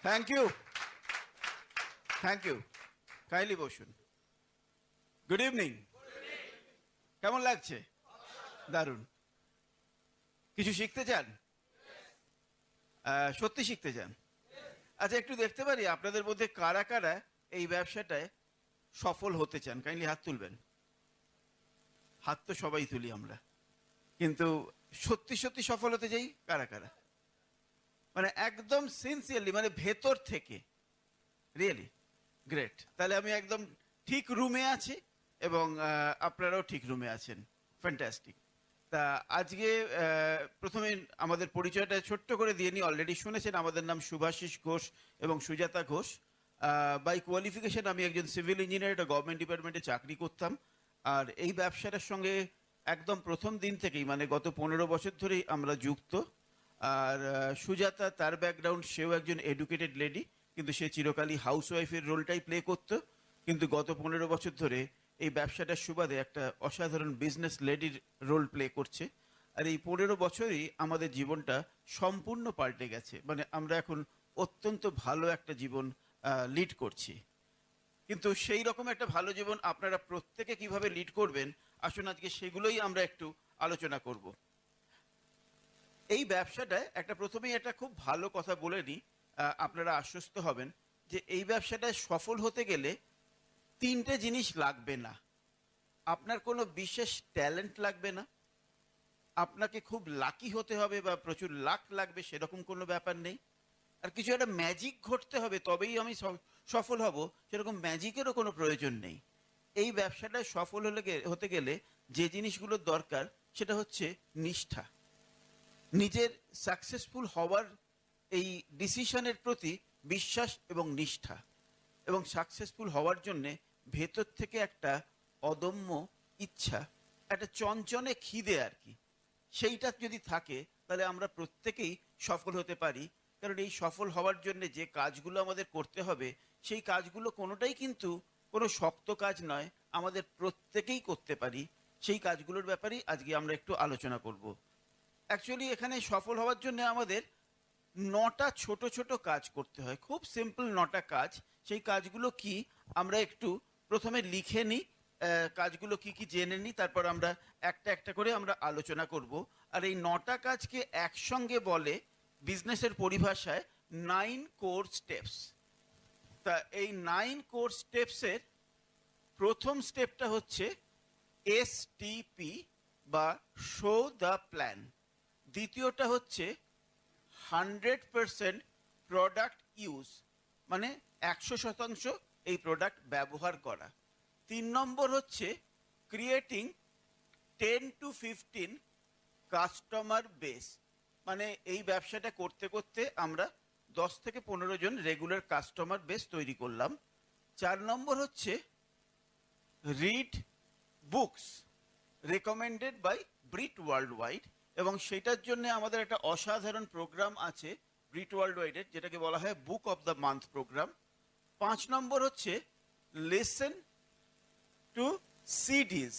Thank you, thank you. Kindly বসুন। Good evening. কেমন লাগছে? দারুণ। কিছু শিখতে চান? সত্যি শিখতে চান? আচ্ছা, একটু দেখতে পারি আপনাদের মধ্যে কারা কারা এই ব্যবসাটায় সফল হতে চান? কাইন্ডলি হাত তুলবেন। হাত তো সবাই তুলি আমরা, কিন্তু সত্যি সত্যি সফল হতে চাই কারা কারা? মানে একদম সিনসিয়ারলি, মানে ভেতর থেকে। Really great. তাহলে আমি একদম ঠিক রুমে আছি এবং আপনারাও ঠিক রুমে আছেন। ফ্যান্টাস্টিক। তা আজকে প্রথমে আমাদের পরিচয়টা ছোট্ট করে দিয়ে নিই। অলরেডি শুনেছেন আমাদের নাম শুভাশিস ঘোষ এবং সুজাতা ঘোষ। বাই কোয়ালিফিকেশন আমি একজন সিভিল ইঞ্জিনিয়ার, একটা গভর্নমেন্ট ডিপার্টমেন্টে চাকরি করতাম। আর এই ব্যবসাটার সঙ্গে একদম প্রথম দিন থেকেই, মানে গত 15 বছর ধরেই আমরা যুক্ত। আর সুজাতা, তার ব্যাকগ্রাউন্ড, সেও একজন এডুকেটেড লেডি, কিন্তু সে চিরকালই হাউসওয়াইফের রোলটাই প্লে করতো। কিন্তু গত 15 বছর ধরে এই ব্যবসাটার সুবাদে একটা অসাধারণ বিজনেস লেডির রোল প্লে করছে। আর এই 15 বছরই আমাদের জীবনটা সম্পূর্ণ পাল্টে গেছে। মানে আমরা এখন অত্যন্ত ভালো একটা জীবন লিড করছি। কিন্তু সেই রকম একটা ভালো জীবন আপনারা প্রত্যেকে কিভাবে লিড করবেন, আসুন আজকে সেগুলোই আমরা একটু আলোচনা করব। এই ব্যবসাটায় একটা প্রথমেই একটা খুব ভালো কথা বলে নিই, আপনারা আশ্বস্ত হবেন যে এই ব্যবসাটায় সফল হতে গেলে 3টে জিনিস লাগবে না। আপনার কোনো বিশেষ ট্যালেন্ট লাগবে না, আপনাকে খুব লাকি হতে হবে বা প্রচুর লাক লাগবে সেরকম কোনো ব্যাপার নেই, আর কিছু একটা ম্যাজিক ঘটতে হবে তবেই আমি সফল হব সেরকম ম্যাজিকেরও কোনো প্রয়োজন নেই। এই ব্যবসাটায় সফল হতে গেলে যে জিনিসগুলোর দরকার সেটা হচ্ছে নিষ্ঠা। নিজের সাকসেসফুল হওয়ার এই ডিসিশনের প্রতি বিশ্বাস এবং নিষ্ঠা, এবং সাকসেসফুল হওয়ার জন্যে ভেতর থেকে একটা অদম্য ইচ্ছা, একটা চঞ্চনে খিদে আর কি, সেইটা যদি থাকে তাহলে আমরা প্রত্যেকেই সফল হতে পারি। কারণ এই সফল হওয়ার জন্য যে কাজগুলো আমাদের করতে হবে সেই কাজগুলো কোনোটাই কিন্তু কোনো শক্ত কাজ নয়, আমাদের প্রত্যেকেই করতে পারি। সেই কাজগুলোর ব্যাপারেই আজকে আমরা একটু আলোচনা করব। অ্যাকচুয়ালি এখানে সফল হওয়ার জন্য আমাদের 9টা ছোট ছোট কাজ করতে হয়, খুব সিম্পল 9টা কাজ। সেই কাজগুলো কি আমরা একটু প্রথমে লিখে নিই, কাজগুলো কি কি জেনে নিই, তারপর আমরা একটা একটা করে আমরা আলোচনা করব। আর এই 9টা কাজকে একসঙ্গে বলে বিজনেসের পরিভাষায় 9 কোর স্টেপস। তা এই 9 কোর স্টেপসের প্রথম স্টেপটা হচ্ছে STP বা শো দ্য প্ল্যান। দ্বিতীয়টা হচ্ছে 100% প্রোডাক্ট ইউজ, মানে 100% এই প্রোডাক্ট ব্যবহার করা। 3 নম্বর হচ্ছে ক্রিয়েটিং 10 to 15 কাস্টমার বেস, মানে এই ব্যবসাটা করতে করতে আমরা 10 থেকে 15 জন রেগুলার কাস্টমার বেস তৈরি করলাম। 4 নম্বর হচ্ছে read books recommended by Britt Worldwide ওয়াইড, এবং সেটার জন্য আমাদের একটা অসাধারণ প্রোগ্রাম আছে ব্রিট ওয়ার্ল্ড ওয়াইডের, যেটাকে বলা হয় book of the month programme. 5 নম্বর হচ্ছে লিসেন টু সিডিজ,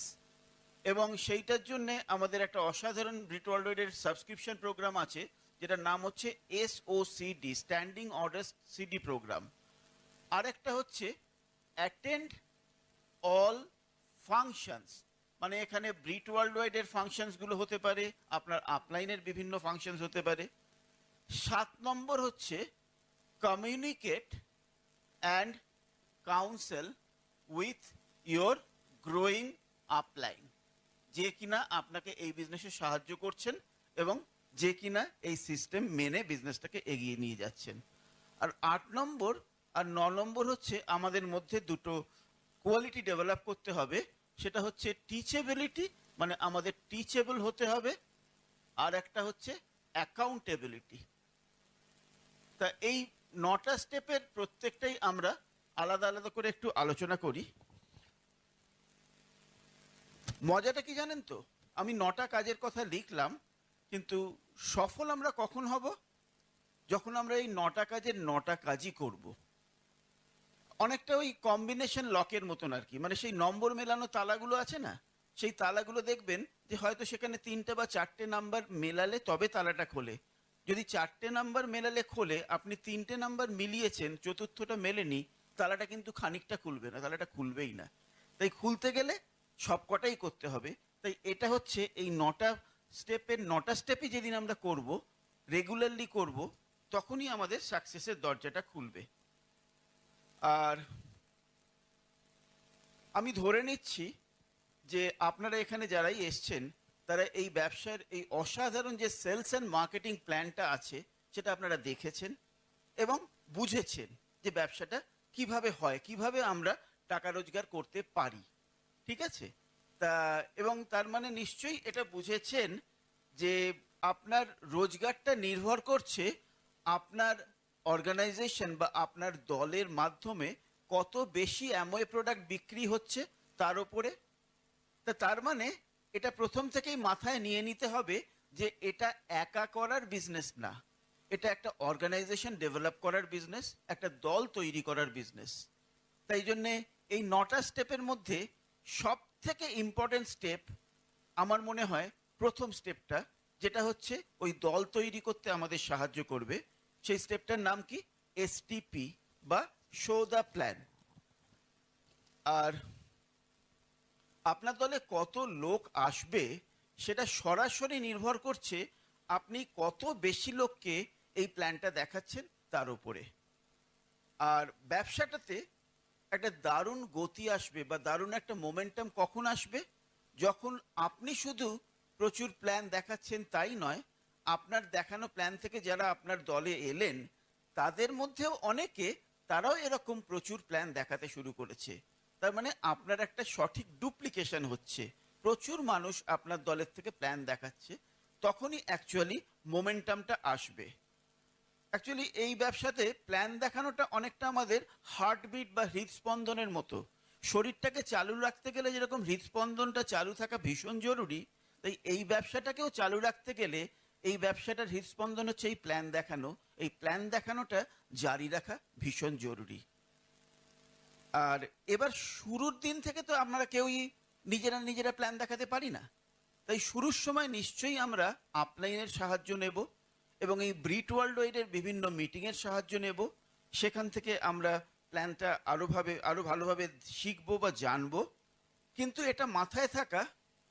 এবং সেইটার জন্য আমাদের একটা অসাধারণ ব্রিট ওয়ার্ল্ড ওয়াইডের সাবস্ক্রিপশন প্রোগ্রাম আছে, যেটার নাম হচ্ছে SOCD, standing order CD programme. আরেকটা হচ্ছে অ্যাটেন্ড অল ফাংশনস, মানে এখানে ব্রিট ওয়ার্ল্ড ওয়াইডের ফাংশনসগুলো হতে পারে, আপনার আপলাইনের বিভিন্ন ফাংশনস হতে পারে। 7 নম্বর হচ্ছে communicate and counsel with your growing upline, যে কিনা আপনাকে এই বিজনেসে সাহায্য করছেন এবং যে কিনা এই সিস্টেম মেনে বিজনেসটাকে এগিয়ে নিয়ে যাচ্ছেন। আর 8 নম্বর আর 9 নম্বর হচ্ছে আমাদের মধ্যে দুটো কোয়ালিটি ডেভেলপ করতে হবে, সেটা হচ্ছে টিচেবিলিটি, মানে আমাদের টিচেবল হতে হবে, আর একটা হচ্ছে অ্যাকাউন্টেবিলিটি। তা এই 9টা স্টেপের প্রত্যেকটাই আমরা আলাদা আলাদা করে একটু আলোচনা করি। মজাটা কি জানেন তো, আমি 9টা কাজের কথা লিখলাম, কিন্তু সফল আমরা কখন হব? যখন আমরা এই 9টা কাজের 9টা কাজই করব। অনেকটা ওই কম্বিনেশন লকের মতন আর কি, মানে সেই নম্বর মেলানো তালাগুলো আছে না, সেই তালাগুলো দেখবেন যে হয়তো সেখানে 3টে বা 4টে নাম্বার মেলালে তবে তালাটা খোলে, যদি 4টে নাম্বার মেলালে খোলে, আপনি 3টে নাম্বার মিলিয়েছেন, চতুর্থটা মেলেনি, তালাটা কিন্তু খানিকটা খুলবে না, তালাটা খুলবেই না। তাই খুলতে গেলে সবকটাই করতে হবে। তাই এটা হচ্ছে এই 9টা স্টেপের 9টা স্টেপই যেদিন আমরা করব, রেগুলারলি করব, তখনই আমাদের সাকসেসের দরজাটা খুলবে। আর আমি ধরে নিচ্ছি যে আপনারা এখানে যারাই এসছেন, তারা এই ব্যবসার এই অসাধারণ যে সেলস অ্যান্ড মার্কেটিং প্ল্যানটা আছে সেটা আপনারা দেখেছেন এবং বুঝেছেন যে ব্যবসাটা কিভাবে হয়, কিভাবে আমরা টাকা রোজগার করতে পারি। ঠিক আছে? তা এবং তার মানে নিশ্চয়ই এটা বুঝেছেন যে আপনার রোজগারটা নির্ভর করছে আপনার অর্গানাইজেশন বা আপনার দলের মাধ্যমে কত বেশি অ্যামওয়ে প্রোডাক্ট বিক্রি হচ্ছে তার উপরে। তা তার মানে এটা প্রথম থেকেই মাথায় নিয়ে নিতে হবে যে এটা একা করার বিজনেস না, এটা একটা অর্গানাইজেশন ডেভেলপ করার বিজনেস, একটা দল তৈরি করার বিজনেস। তাই জন্যে এই 9টা স্টেপের মধ্যে সব থেকে ইম্পর্টেন্ট স্টেপ আমার মনে হয় প্রথম স্টেপটা, যেটা হচ্ছে ওই দল তৈরি করতে আমাদের সাহায্য করবে। সেই স্টেপটার নাম কি? এসটিপি বা শো দ্য প্ল্যান। আর আপনার দলে কত লোক আসবে সেটা সরাসরি নির্ভর করছে আপনি কত বেশি লোককে এই প্ল্যানটা দেখাচ্ছেন তার উপরে। আর ব্যবসাটাতে একটা দারুণ গতি আসবে বা দারুণ একটা মোমেন্টাম কখন আসবে? যখন আপনি শুধু প্রচুর প্ল্যান দেখাচ্ছেন তাই নয়, আপনার দেখানো প্ল্যান থেকে যারা আপনার দলে এলেন তাদের মধ্যেও অনেকে, তারাও এরকম প্রচুর প্ল্যান দেখাতে শুরু করেছে। তার মানে আপনার একটা সঠিক ডুপ্লিকেশন হচ্ছে, প্রচুর মানুষ আপনার দলের থেকে প্ল্যান দেখাচ্ছে, তখনই অ্যাকচুয়ালি মোমেন্টামটা আসবে। অ্যাকচুয়ালি এই ব্যবসাতে প্ল্যান দেখানোটা অনেকটা আমাদের হার্টবিট বা হৃদস্পন্দনের মতো। শরীরটাকে চালু রাখতে গেলে যেরকম হৃদস্পন্দনটা চালু থাকা ভীষণ জরুরি, তাই এই ব্যবসাটাকেও চালু রাখতে গেলে এই ব্যবসাটার হৃদস্পন্দন হচ্ছে এই প্ল্যান দেখানো। এই প্ল্যান দেখানোটা জারি রাখা ভীষণ জরুরি। আর এবার শুরুর দিন থেকে তো আমরা কেউই নিজেরা প্ল্যান দেখাতে পারি না। তাই শুরুর সময় নিশ্চয়ই আমরা আপলাইনের সাহায্য নেব এবং এই ব্রিট ওয়ার্ল্ড ওয়াইডের বিভিন্ন মিটিংয়ের সাহায্য নেব। সেখান থেকে আমরা প্ল্যানটা আরও ভালোভাবে শিখবো বা জানবো। কিন্তু এটা মাথায় থাকা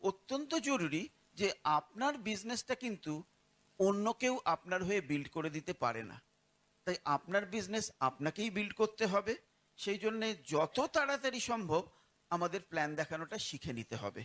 অত্যন্ত জরুরি যে আপনার বিজনেসটা কিন্তু অন্য কেউ আপনার হয়ে বিল্ড করে দিতে পারে না। তাই আপনার বিজনেস আপনাকেই বিল্ড করতে হবে। সেই জন্যে যত তাড়াতাড়ি সম্ভব আমাদের প্ল্যান দেখানোটা শিখে নিতে হবে।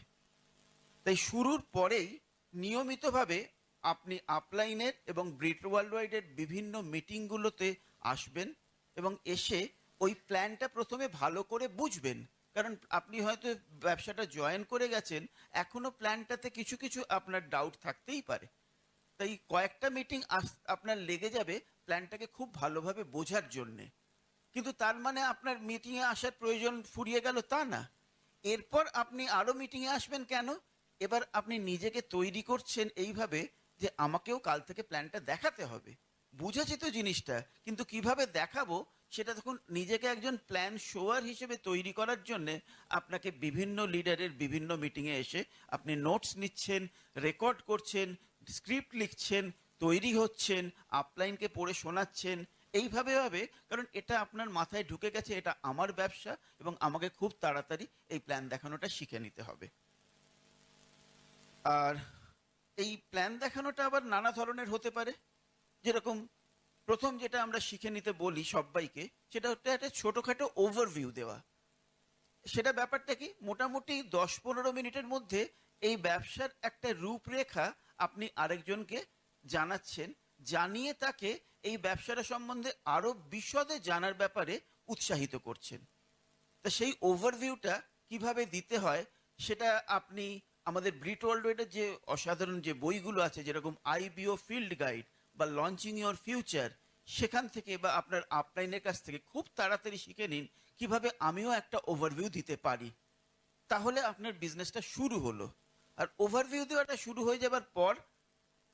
তাই শুরুর পরেই নিয়মিতভাবে আপনি আপলাইনের এবং ব্রিট ওয়ার্ল্ড ওয়াইডের বিভিন্ন মিটিংগুলোতে আসবেন এবং এসে ওই প্ল্যানটা প্রথমে ভালো করে বুঝবেন। কারণ আপনি হয়তো ব্যবসাটা জয়েন করে গেছেন, এখনো প্ল্যানটাতে কিছু কিছু আপনার ডাউট থাকতেই পারে। তাই কয়েকটা মিটিং আপনার লেগে যাবে প্ল্যানটাকে খুব ভালোভাবে বোঝার জন্যে। কিন্তু তার মানে আপনার মিটিংয়ে আসার প্রয়োজন ফুরিয়ে গেল তা না। এরপর আপনি আরও মিটিংয়ে আসবেন কেন? এবার আপনি নিজেকে তৈরি করছেন এইভাবে যে আমাকেও কাল থেকে প্ল্যানটা দেখাতে হবে। বুঝেছি তো জিনিসটা, কিন্তু কিভাবে দেখাবো সেটা তখন নিজেকে একজন প্ল্যান শোয়ার হিসেবে তৈরি করার জন্যে আপনাকে বিভিন্ন লিডারের বিভিন্ন মিটিংয়ে এসে আপনি নোটস নিচ্ছেন, রেকর্ড করছেন, স্ক্রিপ্ট লিখছেন, তৈরি হচ্ছেন, আপলাইনকে পড়ে শোনাচ্ছেন। এইভাবে হবে, কারণ এটা আপনার মাথায় ঢুকে গেছে এটা আমার ব্যবসা এবং আমাকে খুব তাড়াতাড়ি এই প্ল্যান দেখানোটা শিখে নিতে হবে। আর এই প্ল্যান দেখানোটা আবার নানা ধরনের হতে পারে। যেরকম প্রথম যেটা আমরা শিখে নিতে বলি সবাইকে, সেটা হচ্ছে একটা ছোটোখাটো ওভারভিউ দেওয়া। সেটা ব্যাপারটা কি, মোটামুটি 10-15 মিনিটের মধ্যে এই ব্যবসার একটা রূপরেখা আপনি আরেকজনকে জানাচ্ছেন, জানিয়ে তাকে এই ব্যবসাটা সম্বন্ধে আরও বিশদে জানার ব্যাপারে উৎসাহিত করছেন। তা সেই ওভারভিউটা কিভাবে দিতে হয় সেটা আপনি আমাদের ব্রিট ওয়ার্ল্ড ওয়াইডের যে অসাধারণ যে বইগুলো আছে, যেরকম আইবিও ফিল্ড গাইড বা লঞ্চিং ইওর ফিউচার, সেখান থেকে বা আপনার আপলাইনের কাছ থেকে খুব তাড়াতাড়ি শিখে নিন কিভাবে আমিও একটা ওভারভিউ দিতে পারি। তাহলে আপনার বিজনেসটা শুরু হলো। আর ওভারভিউ দেওয়াটা শুরু হয়ে যাবার পর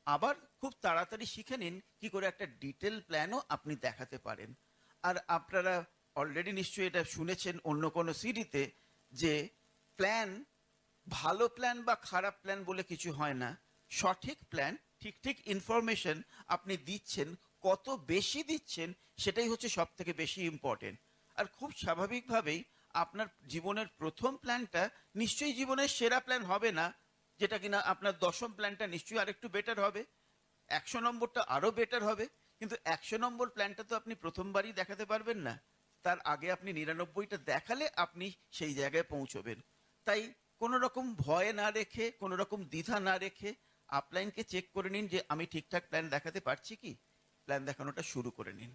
আবার খুব তাড়াতাড়ি শিখে নিন কি করে একটা ডিটেল প্ল্যানও আপনি দেখাতে পারেন। আর আপনারা অলরেডি নিশ্চয়ই এটা শুনেছেন অন্য কোনো সিডিতে যে প্ল্যান, ভালো প্ল্যান বা খারাপ প্ল্যান বলে কিছু হয় না, সঠিক প্ল্যান ঠিক ঠিক ইনফরমেশন আপনি দিচ্ছেন, কত বেশি দিচ্ছেন, সেটাই হচ্ছে সব থেকে বেশি ইম্পর্টেন্ট। আর খুব স্বাভাবিকভাবেই আপনার জীবনের প্রথম প্ল্যানটা নিশ্চয়ই জীবনের সেরা প্ল্যান হবে না, যেটা কিনা আপনার দশম প্ল্যানটা নিশ্চয়ই আরেকটু বেটার হবে, 100 নম্বরটা আরো বেটার হবে। কিন্তু 100 নম্বর প্ল্যানটা তো আপনি প্রথমবারই দেখাতে পারবেন না, তার আগে আপনি 99টা দেখালে আপনি সেই জায়গায় পৌঁছবেন। তাই কোনো রকম ভয় না রেখে, কোনো রকম দ্বিধা না রেখে আপলাইনকে চেক করে নিন যে আমি ঠিকঠাক প্ল্যান দেখাতে পারছি কি, প্ল্যান দেখানোটা শুরু করে নিন।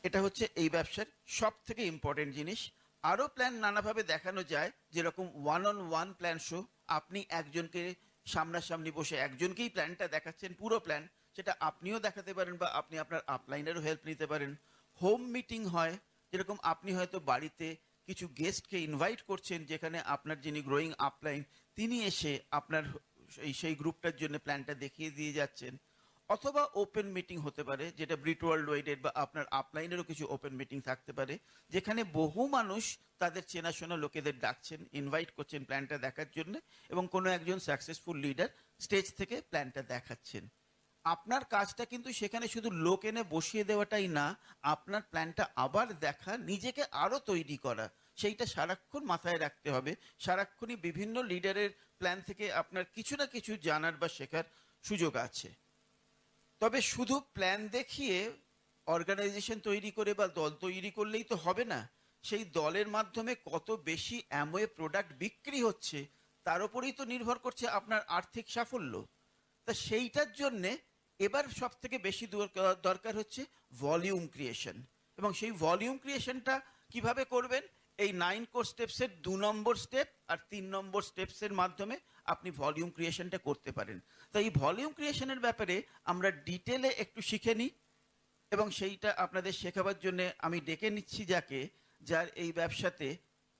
এটা হচ্ছে এই ব্যবসার সব থেকে ইম্পর্টেন্ট জিনিস। আরও প্ল্যান নানাভাবে দেখানো যায়, যেরকম ওয়ান প্ল্যান শো, আপনি একজনকে সামনাসামনি বসে একজনকেই প্ল্যানটা দেখাচ্ছেন পুরো প্ল্যান, সেটা আপনিও দেখাতে পারেন বা আপনি আপনার আপলাইনেরও হেল্প নিতে পারেন। হোম মিটিং হয়, যেরকম আপনি হয়তো বাড়িতে কিছু গেস্টকে ইনভাইট করছেন, যেখানে আপনার যিনি গ্রোয়িং আপলাইন তিনি এসে আপনার সেই গ্রুপটার জন্য প্ল্যানটা দেখিয়ে দিয়ে যাচ্ছেন। অথবা ওপেন মিটিং হতে পারে, যেটা ব্রিট ওয়ার্ল্ড ওয়াইডের বা আপনার আপলাইনেরও কিছু ওপেন মিটিং থাকতে পারে, যেখানে বহু মানুষ তাদের চেনাশোনা লোকেদের ডাকছেন, ইনভাইট করছেন প্ল্যানটা দেখার জন্য, এবং কোনো একজন সাকসেসফুল লিডার স্টেজ থেকে প্ল্যানটা দেখাচ্ছেন। আপনার কাজটা কিন্তু সেখানে শুধু লোক এনে বসিয়ে দেওয়াটাই না, আপনার প্ল্যানটা আবার দেখা, নিজেকে আরো তৈরি করা, সেইটা সারাক্ষণ মাথায় রাখতে হবে। সারাক্ষণই বিভিন্ন লিডারের প্ল্যান থেকে আপনার কিছু না কিছু জানার বা শেখার সুযোগ আছে। তবে শুধু প্ল্যান দেখিয়ে অর্গানাইজেশন তৈরি করে বা দল তৈরি করলেই তো হবে না। সেই দলের মাধ্যমে কত বেশি অ্যামওয়ে প্রোডাক্ট বিক্রি হচ্ছে, তার উপরেই তো নির্ভর করছে আপনার আর্থিক সাফল্য। তা সেইটার জন্যে এবার সব থেকে বেশি দরকার হচ্ছে ভলিউম ক্রিয়েশন। এবং সেই ভলিউম ক্রিয়েশনটা কিভাবে করবেন? এই 9 কোর স্টেপসের 2 নম্বর স্টেপ আর 3 নম্বর স্টেপসের মাধ্যমে আপনি ভলিউম ক্রিয়েশনটা করতে পারেন। তো এই ভলিউম ক্রিয়েশনের ব্যাপারে আমরা ডিটেলে একটু শিখে নিই, এবং সেইটা আপনাদের শেখাবার জন্য আমি ডেকে নিচ্ছি যাকে, যার এই ব্যবসাতে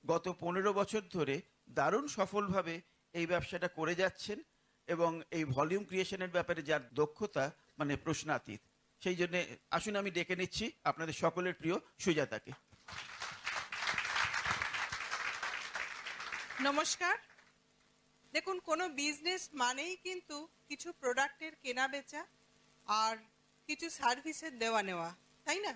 গত 15 বছর ধরে দারুণ সফলভাবে এই ব্যবসাটা করে যাচ্ছেন, এবং এই ভলিউম ক্রিয়েশনের ব্যাপারে যার দক্ষতা মানে প্রশ্নাতীত। সেই জন্য আসুন আমি ডেকে নিচ্ছি আপনাদের সকলের প্রিয় সুজাতাকে। নমস্কার। দেখুন, কোনো বিজনেস মানেই কিন্তু কিছু প্রোডাক্টের কেনা বেচা আর কিছু সার্ভিসের দেওয়া নেওয়া, তাই না?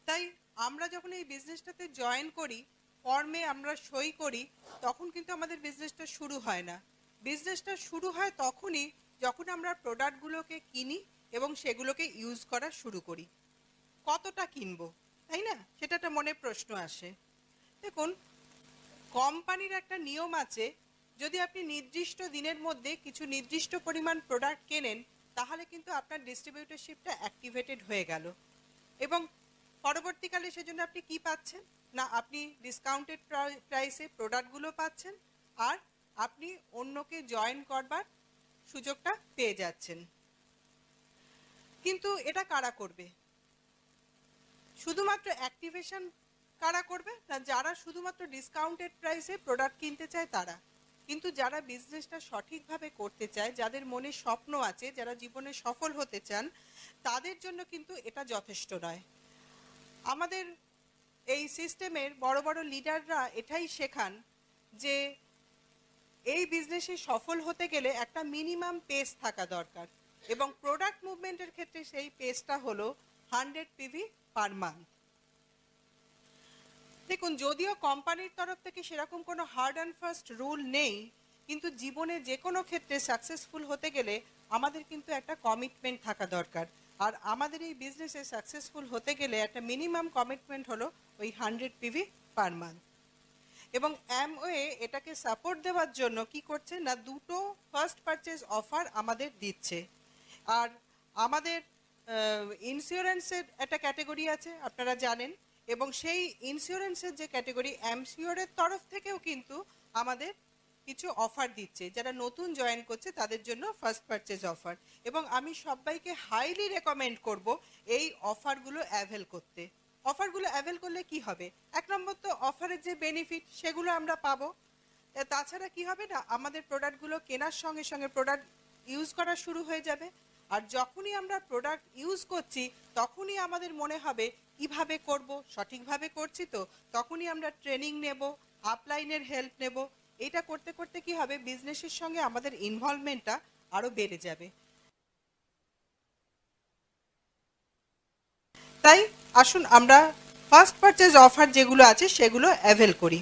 তাই আমরা যখন এই বিজনেসটাতে জয়েন করি, ফর্মে আমরা সই করি, তখন কিন্তু আমাদের বিজনেসটা শুরু হয় না। বিজনেসটা শুরু হয় তখনই যখন আমরা প্রোডাক্টগুলোকে কিনি এবং সেগুলোকে ইউজ করা শুরু করি। কতটা কিনবো, তাই না? সেটা একটা মনে প্রশ্ন আসে। দেখুন, কোম্পানির একটা নিয়ম আছে, যদি আপনি নির্দিষ্ট দিনের মধ্যে কিছু নির্দিষ্ট পরিমাণ প্রোডাক্ট কেনেন, তাহলে কিন্তু আপনার ডিস্ট্রিবিউটরশিপটা অ্যাক্টিভেটেড হয়ে গেল। এবং পরবর্তীকালে সেজন্য আপনি কি পাচ্ছেন না, আপনি ডিসকাউন্টেড প্রাইসে প্রোডাক্টগুলো পাচ্ছেন, আর আপনি অন্যকে জয়েন করবার সুযোগটা পেয়ে যাচ্ছেন। কিন্তু এটা কারা করবে? শুধুমাত্র অ্যাক্টিভেশন কারা করবে না? যারা শুধুমাত্র ডিসকাউন্টেড প্রাইসে প্রোডাক্ট কিনতে চায় তারা। কিন্তু যারা বিজনেসটা সঠিকভাবে করতে চায়, যাদের মনে স্বপ্ন আছে, যারা জীবনে সফল হতে চান, তাদের জন্য কিন্তু এটা যথেষ্ট নয়। আমাদের এই সিস্টেমের বড় বড় লিডাররা এটাই শেখান যে এই বিজনেসে সফল হতে গেলে একটা মিনিমাম পেস থাকা দরকার, এবং প্রোডাক্ট মুভমেন্টের ক্ষেত্রে সেই পেসটা হলো 100 পিভি পার মান্থ। দেখুন, যদিও কোম্পানির তরফ থেকে সেরকম কোনো হার্ড অ্যান্ড ফাস্ট রুল নেই, কিন্তু জীবনে যে কোনো ক্ষেত্রে সাকসেসফুল হতে গেলে আমাদের কিন্তু একটা কমিটমেন্ট থাকা দরকার। আর আমাদের এই বিজনেসে সাকসেসফুল হতে গেলে একটা মিনিমাম কমিটমেন্ট হলো ওই 100 পিভি পার মান্থ। এবং অ্যামওয়ে এটাকে সাপোর্ট দেওয়ার জন্য কি করছে না, দুটো ফার্স্ট পারচেজ অফার আমাদের দিচ্ছে। আর আমাদের ইন্স্যুরেন্সের একটা ক্যাটাগরি আছে, আপনারা জানেন, এবং সেই ইন্স্যুরেন্সের যে ক্যাটাগরি, অ্যামসিওরের তরফ থেকেও কিন্তু আমাদের কিছু অফার দিচ্ছে, যারা নতুন জয়েন করছে তাদের জন্য ফার্স্ট পারচেজ অফার। এবং আমি সবাইকে হাইলি রেকমেন্ড করব এই অফারগুলো অ্যাভেল করতে। অফারগুলো অ্যাভেল করলে কি হবে? এক নম্বর তো অফারের যে বেনিফিট সেগুলো আমরা পাবো। তাছাড়া কি হবে না, আমাদের প্রোডাক্টগুলো কেনার সঙ্গে সঙ্গে প্রোডাক্ট ইউজ করা শুরু হয়ে যাবে। আর যখনই আমরা প্রোডাক্ট ইউজ করছি তখনই আমাদের মনে হবে কিভাবে করব, সঠিকভাবে করছি তো, তখনই আমরা ট্রেনিং নেব, আপলাইনের হেল্প নেব। এটা করতে করতে কি হবে, বিজনেসের সঙ্গে আমাদের ইনভলভমেন্টটা আরও বেড়ে যাবে। তাই আসুন আমরা ফার্স্ট পারচেজ অফার যেগুলো আছে সেগুলো অ্যাভেল করি।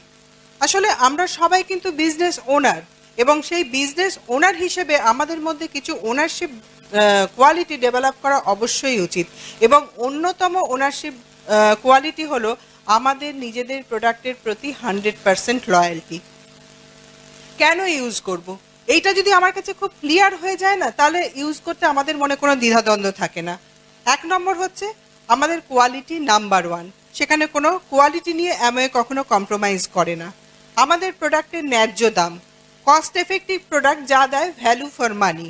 আসলে আমরা সবাই কিন্তু বিজনেস ওনার, এবং সেই বিজনেস ওনার হিসেবে আমাদের মধ্যে কিছু ওনারশিপ কোয়ালিটি ডেভেলপ করা অবশ্যই উচিত, এবং অন্যতম ওনারশিপ কোয়ালিটি হলো আমাদের নিজেদের প্রোডাক্টের প্রতি 100% লয়্যালটি। কেন ইউজ করব, এইটা যদি আমার কাছে খুব ক্লিয়ার হয়ে যায় না, তাহলে ইউজ করতে আমাদের মনে কোনো দ্বিধাদ্বন্দ্ব থাকে না। 1 নম্বর হচ্ছে আমাদের কোয়ালিটি নাম্বার 1, সেখানে কোনো কোয়ালিটি নিয়ে অ্যামওয়ে কখনো কম্প্রোমাইজ করে না। আমাদের প্রোডাক্টের ন্যায্য দাম, কস্ট এফেক্টিভ প্রোডাক্ট যা দেয় ভ্যালু ফর মানি।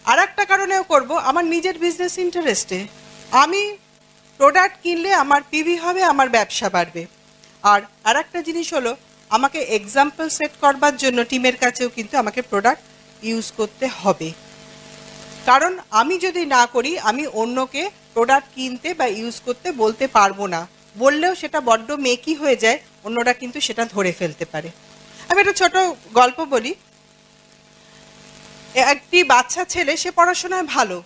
আর একটা কারণেও করব আমার নিজের বিজনেস ইন্টারেস্টে। আমি প্রোডাক্ট কিনলে আমার পিভি হবে, আমার ব্যবসা বাড়বে। আর একটা জিনিস হলো, আমাকে এক্সাম্পল সেট করবার জন্য টিমের কাছেও কিন্তু আমাকে প্রোডাক্ট ইউজ করতে হবে। কারণ আমি যদি না করি, আমি অন্যকে প্রোডাক্ট কিনতে বা ইউজ করতে বলতে পারবো না। বললেও সেটা বড্ড মেকি হয়ে যায়, অন্যরা কিন্তু সেটা ধরে ফেলতে পারে। আমি একটা ছোট গল্প বলি। একটি বাচ্চা ছেলে, সে পড়াশোনায় ভালো,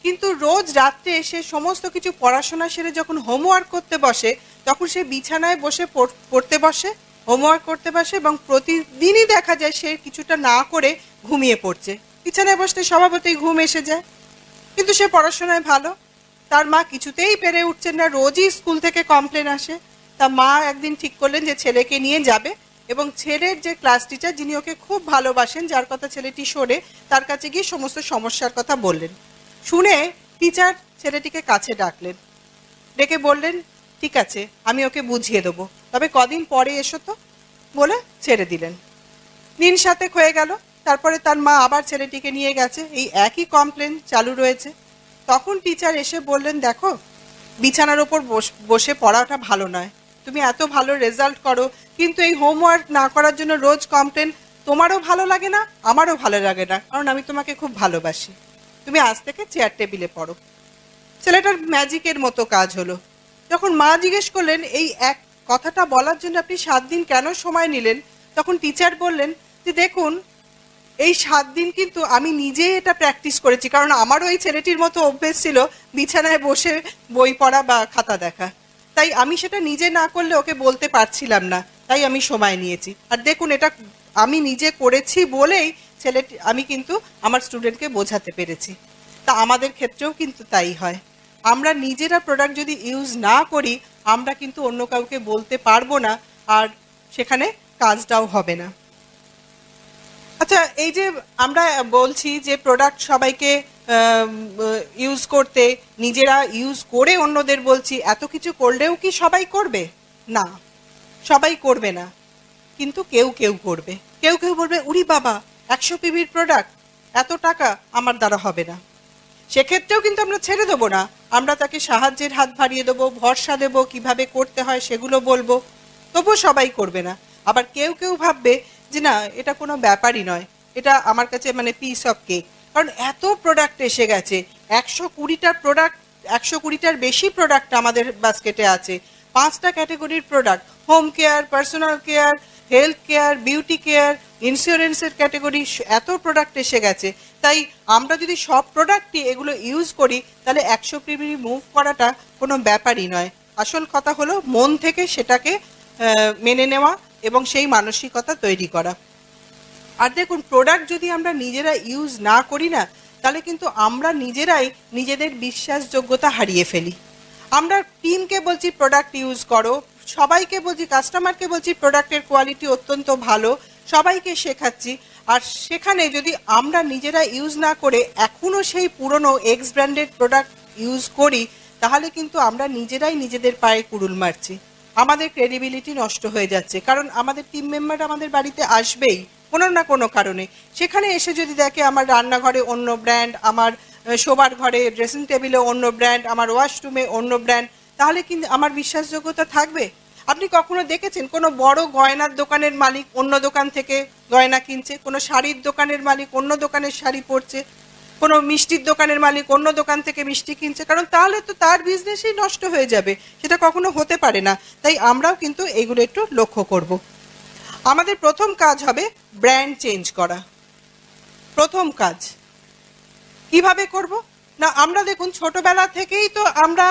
কিন্তু রোজ রাত্রে এসে সমস্ত কিছু পড়াশোনা সেরে যখন হোমওয়ার্ক করতে বসে, তখন সে বিছানায় বসে পড়তে বসে, হোমওয়ার্ক করতে বসে, এবং প্রতিদিনই দেখা যায় সে কিছুটা না করে ঘুমিয়ে পড়ছে। বিছানায় বসতে স্বভাবতই ঘুম এসে যায়, কিন্তু সে পড়াশোনায় ভালো। তার মা কিছুতেই পেরে উঠছেন না, রোজই স্কুল থেকে কমপ্লেন আসে। তা মা একদিন ঠিক করলেন যে ছেলেকে নিয়ে যাবে, এবং ছেলের যে ক্লাস টিচার, যিনি ওকে খুব ভালোবাসেন, যার কথা ছেলেটি শোনে, তার কাছে গিয়ে সমস্ত সমস্যার কথা বললেন। শুনে টিচার ছেলেটিকে কাছে ডাকলেন, ডেকে বললেন, ঠিক আছে, আমি ওকে বুঝিয়ে দেবো, তবে কদিন পরে এসো তো, বলে ছেড়ে দিলেন। দিন 7 হয়ে গেল। তারপরে তার মা আবার ছেলেটিকে নিয়ে গেছে, এই একই কমপ্লেন চালু রয়েছে। তখন টিচার এসে বললেন, দেখো, বিছানার ওপর বসে পড়াটা ভালো নয়, তুমি এত ভালো রেজাল্ট করো, কিন্তু এই হোমওয়ার্ক না করার জন্য রোজ কমপ্লেন, তোমারও ভালো লাগে না, আমারও ভালো লাগে না, কারণ আমি তোমাকে খুব ভালোবাসি। তুমি আজ থেকে চেয়ার টেবিলে পড়ো। ছেলেটার ম্যাজিকের মতো কাজ হলো। যখন মা জিজ্ঞেস করলেন, এই এক কথাটা বলার জন্য আপনি 7 দিন কেন সময় নিলেন, তখন টিচার বললেন যে, দেখুন, এই 7 দিন কিন্তু আমি নিজে এটা প্র্যাকটিস করেছি, কারণ আমারও এই ছেলেটির মতো অভ্যেস ছিল বিছানায় বসে বই পড়া বা খাতা দেখা। তাই আমি সেটা নিজে না করলে ওকে বলতে পারছিলাম না, তাই আমি সময় নিয়েছি। আর দেখুন, এটা আমি নিজে করেছি বলেই আমি কিন্তু আমার স্টুডেন্টকে বোঝাতে পেরেছি। তা আমাদের ক্ষেত্রেও কিন্তু তাই হয়। আমরা নিজেরা প্রোডাক্ট যদি ইউজ না করি, আমরা কিন্তু অন্য কাউকে বলতে পারবো না, আর সেখানে কাজটাও হবে না। আচ্ছা, এই যে আমরা বলছি যে প্রোডাক্ট সবাইকে ইউজ করতে, নিজেরা ইউজ করে অন্যদের বলছি, এত কিছু করলেও কি সবাই করবে? না, সবাই করবে না, কিন্তু কেউ কেউ করবে। কেউ কেউ বলবে, উরি বাবা, 100 পিবির প্রোডাক্ট, এত টাকা, আমার দ্বারা হবে না। সেক্ষেত্রেও কিন্তু আমরা ছেড়ে দেবো না, আমরা তাকে সাহায্যের হাত বাড়িয়ে দেবো, ভরসা দেবো, কিভাবে করতে হয় সেগুলো বলবো, তবুও সবাই করবে না। আবার কেউ কেউ ভাববে যে না, এটা কোনো ব্যাপারই নয়, এটা আমার কাছে মানে পিস অফ কেক, কারণ এত প্রোডাক্ট এসে গেছে, 120টার প্রোডাক্ট, 120টার বেশি প্রোডাক্ট আমাদের বাস্কেটে আছে। 5টা ক্যাটাগরির product, home care, personal care, health care, beauty care, ইন্স্যুরেন্সের ক্যাটাগরি, এত প্রোডাক্ট এসে গেছে। তাই আমরা যদি সব প্রোডাক্টই এগুলো ইউজ করি, তাহলে 100 পিবি মুভ করাটা কোনো ব্যাপারই নয়। আসল কথা হলো মন থেকে সেটাকে মেনে নেওয়া এবং সেই মানসিকতা তৈরি করা। আর দেখুন, প্রোডাক্ট যদি আমরা নিজেরা ইউজ না করি না, তাহলে কিন্তু আমরা নিজেরাই নিজেদের বিশ্বাসযোগ্যতা হারিয়ে ফেলি। আমরা টিমকে বলছি প্রোডাক্ট ইউজ করো, সবাইকে বলছি, কাস্টমারকে বলছি প্রোডাক্টের কোয়ালিটি অত্যন্ত ভালো, সবাইকে শেখাচ্ছি, আর সেখানে যদি আমরা নিজেরা ইউজ না করে এখনও সেই পুরনো এক্স ব্র্যান্ডেড প্রোডাক্ট ইউজ করি, তাহলে কিন্তু আমরা নিজেরাই নিজেদের পায়ে কুড়ুল মারছি, আমাদের ক্রেডিবিলিটি নষ্ট হয়ে যাচ্ছে। কারণ আমাদের টিম মেম্বার আমাদের বাড়িতে আসবেই কোনো না কোনো কারণে, সেখানে এসে যদি দেখে আমার রান্নাঘরে অন্য ব্র্যান্ড, আমার শোবার ঘরে ড্রেসিং টেবিলে অন্য ব্র্যান্ড, আমার ওয়াশরুমে অন্য ব্র্যান্ড, তাহলে কি আমার বিশ্বাসযোগ্যতা থাকবে? আপনি কখনো দেখেছেন কোনো বড় গয়নার দোকানের মালিক অন্য দোকান থেকে গয়না কিনছে, কোনো শাড়ির দোকানের মালিক অন্য দোকানের শাড়ি পরছে, কোনো মিষ্টির দোকানের মালিক অন্য দোকান থেকে মিষ্টি কিনছে? কারণ তাহলে তো তার বিজনেসই নষ্ট হয়ে যাবে, সেটা কখনো হতে পারে না। তাই আমরাও কিন্তু এইগুলো একটু লক্ষ্য করব। আমাদের প্রথম কাজ হবে ব্র্যান্ড চেঞ্জ করা। প্রথম কাজ কিভাবে করব? না, আমরা দেখুন ছোটবেলা থেকেই তো আমরা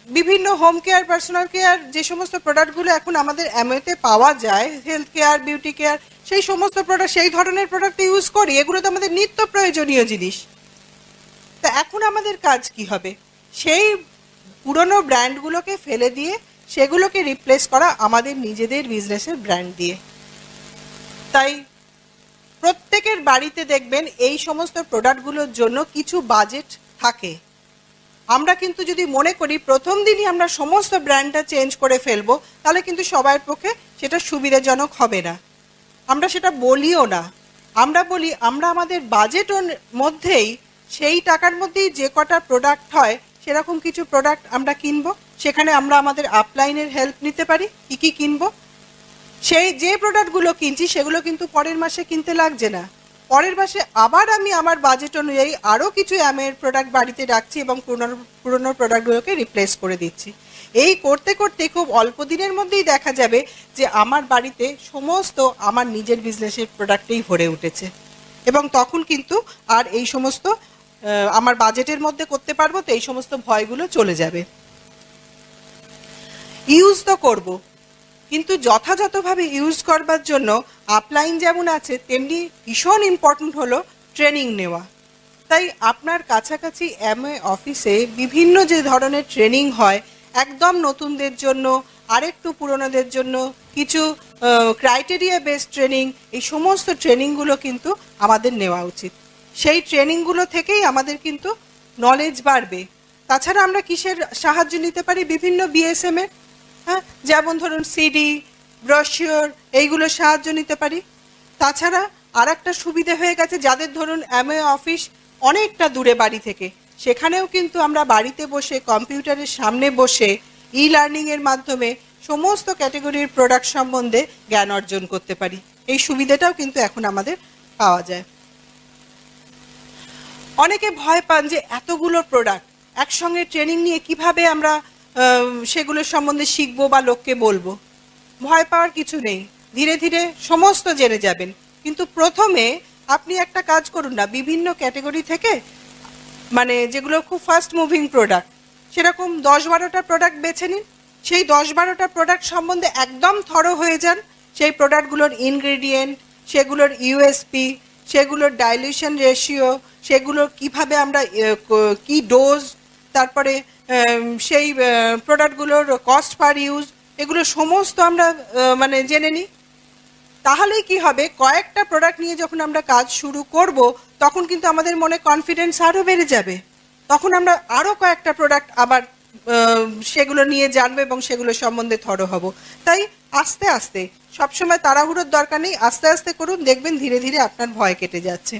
বিভিন্ন হোম কেয়ার, পার্সোনাল কেয়ার, যে সমস্ত প্রোডাক্টগুলো এখন আমাদের অ্যামওয়েতে পাওয়া যায়, হেলথ কেয়ার, বিউটি কেয়ার, সেই সমস্ত প্রোডাক্ট, সেই ধরনের প্রোডাক্ট ইউজ করি। এগুলো তো আমাদের নিত্য প্রয়োজনীয় জিনিস। তা এখন আমাদের কাজ কি হবে? সেই পুরনো ব্র্যান্ডগুলোকে ফেলে দিয়ে সেগুলোকে রিপ্লেস করা আমাদের নিজেদের বিজনেসের ব্র্যান্ড দিয়ে। তাই প্রত্যেকের বাড়িতে দেখবেন এই সমস্ত প্রোডাক্টগুলোর জন্য কিছু বাজেট থাকে। আমরা কিন্তু যদি মনে করি প্রথম দিনই আমরা সমস্ত ব্র্যান্ডটা চেঞ্জ করে ফেলবো, তাহলে কিন্তু সবার পক্ষে সেটা সুবিধাজনক হবে না। আমরা সেটা বলিও না। আমরা বলি আমরা আমাদের বাজেটের মধ্যেই, সেই টাকার মধ্যেই যে কটা প্রোডাক্ট হয় সেরকম কিছু প্রোডাক্ট আমরা কিনবো। সেখানে আমরা আমাদের আপলাইনের হেল্প নিতে পারি। কী কী কিনবো? সেই যে প্রোডাক্টগুলো কিনছি সেগুলো কিন্তু পরের মাসে কিনতে লাগছে না। পরের মাসে আবার আমি আমার বাজেট অনুযায়ী আরও কিছু অ্যামের প্রোডাক্ট বাড়িতে রাখছি এবং পুরনো প্রোডাক্টগুলোকে রিপ্লেস করে দিচ্ছি। এই করতে করতে খুব অল্প দিনের মধ্যেই দেখা যাবে যে আমার বাড়িতে সমস্ত আমার নিজের বিজনেসের প্রোডাক্টেই ভরে উঠেছে। এবং তখন কিন্তু আর এই সমস্ত আমার বাজেটের মধ্যে করতে পারবো, তো এই সমস্ত ভয়গুলো চলে যাবে। ইউজ তো করবো, কিন্তু যথাযথভাবে ইউজ করবার জন্য আপলাইন যেমন আছে তেমনি ভীষণ ইম্পর্ট্যান্ট হলো ট্রেনিং নেওয়া। তাই আপনার কাছাকাছি অ্যামওয়ে অফিসে বিভিন্ন যে ধরনের ট্রেনিং হয়, একদম নতুনদের জন্য, আরেকটু পুরনোদের জন্য, কিছু ক্রাইটেরিয়া বেসড ট্রেনিং, এই সমস্ত ট্রেনিংগুলো কিন্তু আমাদের নেওয়া উচিত। সেই ট্রেনিংগুলো থেকেই আমাদের কিন্তু নলেজ বাড়বে। তাছাড়া আমরা কিসের সাহায্য নিতে পারি? বিভিন্ন বিএসএম এর, হ্যাঁ, যেমন ধরুন সিডি, ব্রোশিওর, এইগুলোর সাহায্য নিতে পারি। তাছাড়া আর একটা সুবিধে হয়ে গেছে, যাদের ধরুন অ্যামওয়ে অফিস অনেকটা দূরে বাড়ি থেকে, সেখানেও কিন্তু আমরা বাড়িতে বসে কম্পিউটারের সামনে বসে ই লার্নিংয়ের মাধ্যমে সমস্ত ক্যাটেগরির প্রোডাক্ট সম্বন্ধে জ্ঞান অর্জন করতে পারি। এই সুবিধাটাও কিন্তু এখন আমাদের পাওয়া যায়। অনেকে ভয় পান যে এতগুলো প্রোডাক্ট একসঙ্গে ট্রেনিং নিয়ে কিভাবে আমরা সেগুলোর সম্বন্ধে শিখবো বা লোককে বলবো। ভয় পাওয়ার কিছু নেই, ধীরে ধীরে সমস্ত জেনে যাবেন। কিন্তু প্রথমে আপনি একটা কাজ করুন না, বিভিন্ন ক্যাটেগরি থেকে, মানে যেগুলো খুব ফাস্ট মুভিং প্রোডাক্ট, সেরকম 10-12টা প্রোডাক্ট বেছে নিন। সেই 10-12টা প্রোডাক্ট সম্বন্ধে একদম থরো হয়ে যান। সেই প্রোডাক্টগুলোর ইনগ্রেডিয়েন্ট, সেগুলোর ইউএসপি, সেগুলোর ডাইলিউশন রেশিও, সেগুলোর কিভাবে আমরা কি ডোজ, তারপরে সেই প্রোডাক্টগুলোর কস্ট পার ইউজ, এগুলো সমস্ত আমরা মানে জেনে নিই। তাহলেই কি হবে, কয়েকটা প্রোডাক্ট নিয়ে যখন আমরা কাজ শুরু করব তখন কিন্তু আমাদের মনে কনফিডেন্স আরও বেড়ে যাবে। তখন আমরা আরও কয়েকটা প্রোডাক্ট আবার সেগুলো নিয়ে জানবো এবং সেগুলো সম্বন্ধে থরো হব। তাই আস্তে আস্তে, সবসময় তাড়াহুড়োর দরকার নেই, আস্তে আস্তে করুন, দেখবেন ধীরে ধীরে আপনার ভয় কেটে যাচ্ছে।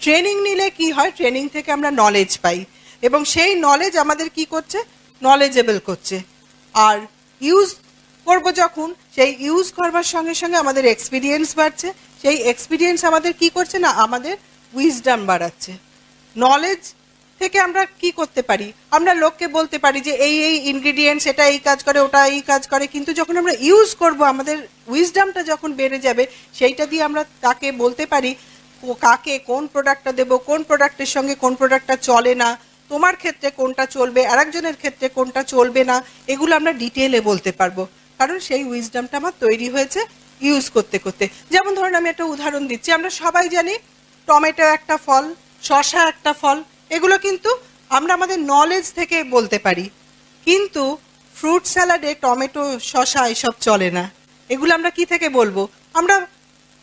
ট্রেনিং নিলে কি হয়, ট্রেনিং থেকে আমরা নলেজ পাই এবং সেই নলেজ আমাদের কি করছে, নলেজেবল করছে। আর ইউজ করব যখন, সেই ইউজ করবার সঙ্গে সঙ্গে আমাদের এক্সপিরিয়েন্স বাড়ছে। সেই এক্সপিরিয়েন্স আমাদের কি করছে না, আমাদের উইজডম বাড়াচ্ছে। নলেজ থেকে আমরা কি করতে পারি, আমরা লোককে বলতে পারি যে এই এই ইনগ্রিডিয়েন্টস, এটা এই কাজ করে, ওটা এই কাজ করে। কিন্তু যখন আমরা ইউজ করব, আমাদের উইজডমটা যখন বেড়ে যাবে, সেইটা দিয়ে আমরা তাকে বলতে পারি কাকে কোন প্রোডাক্টটা দেবো, কোন প্রোডাক্টের সঙ্গে কোন প্রোডাক্টটা চলে না, তোমার ক্ষেত্রে কোনটা চলবে, আরেকজনের ক্ষেত্রে কোনটা চলবে না, এগুলো আমরা ডিটেলে বলতে পারবো। কারণ সেই উইজডমটা আমার তৈরি হয়েছে ইউজ করতে করতে। যেমন ধরুন আমি একটা উদাহরণ দিচ্ছি, আমরা সবাই জানি টমেটো একটা ফল, শসা একটা ফল, এগুলো কিন্তু আমরা আমাদের নলেজ থেকে বলতে পারি। কিন্তু ফ্রুট স্যালাডে টমেটো, শসা এসব চলে না। এগুলো আমরা কি থেকে বলবো? আমরা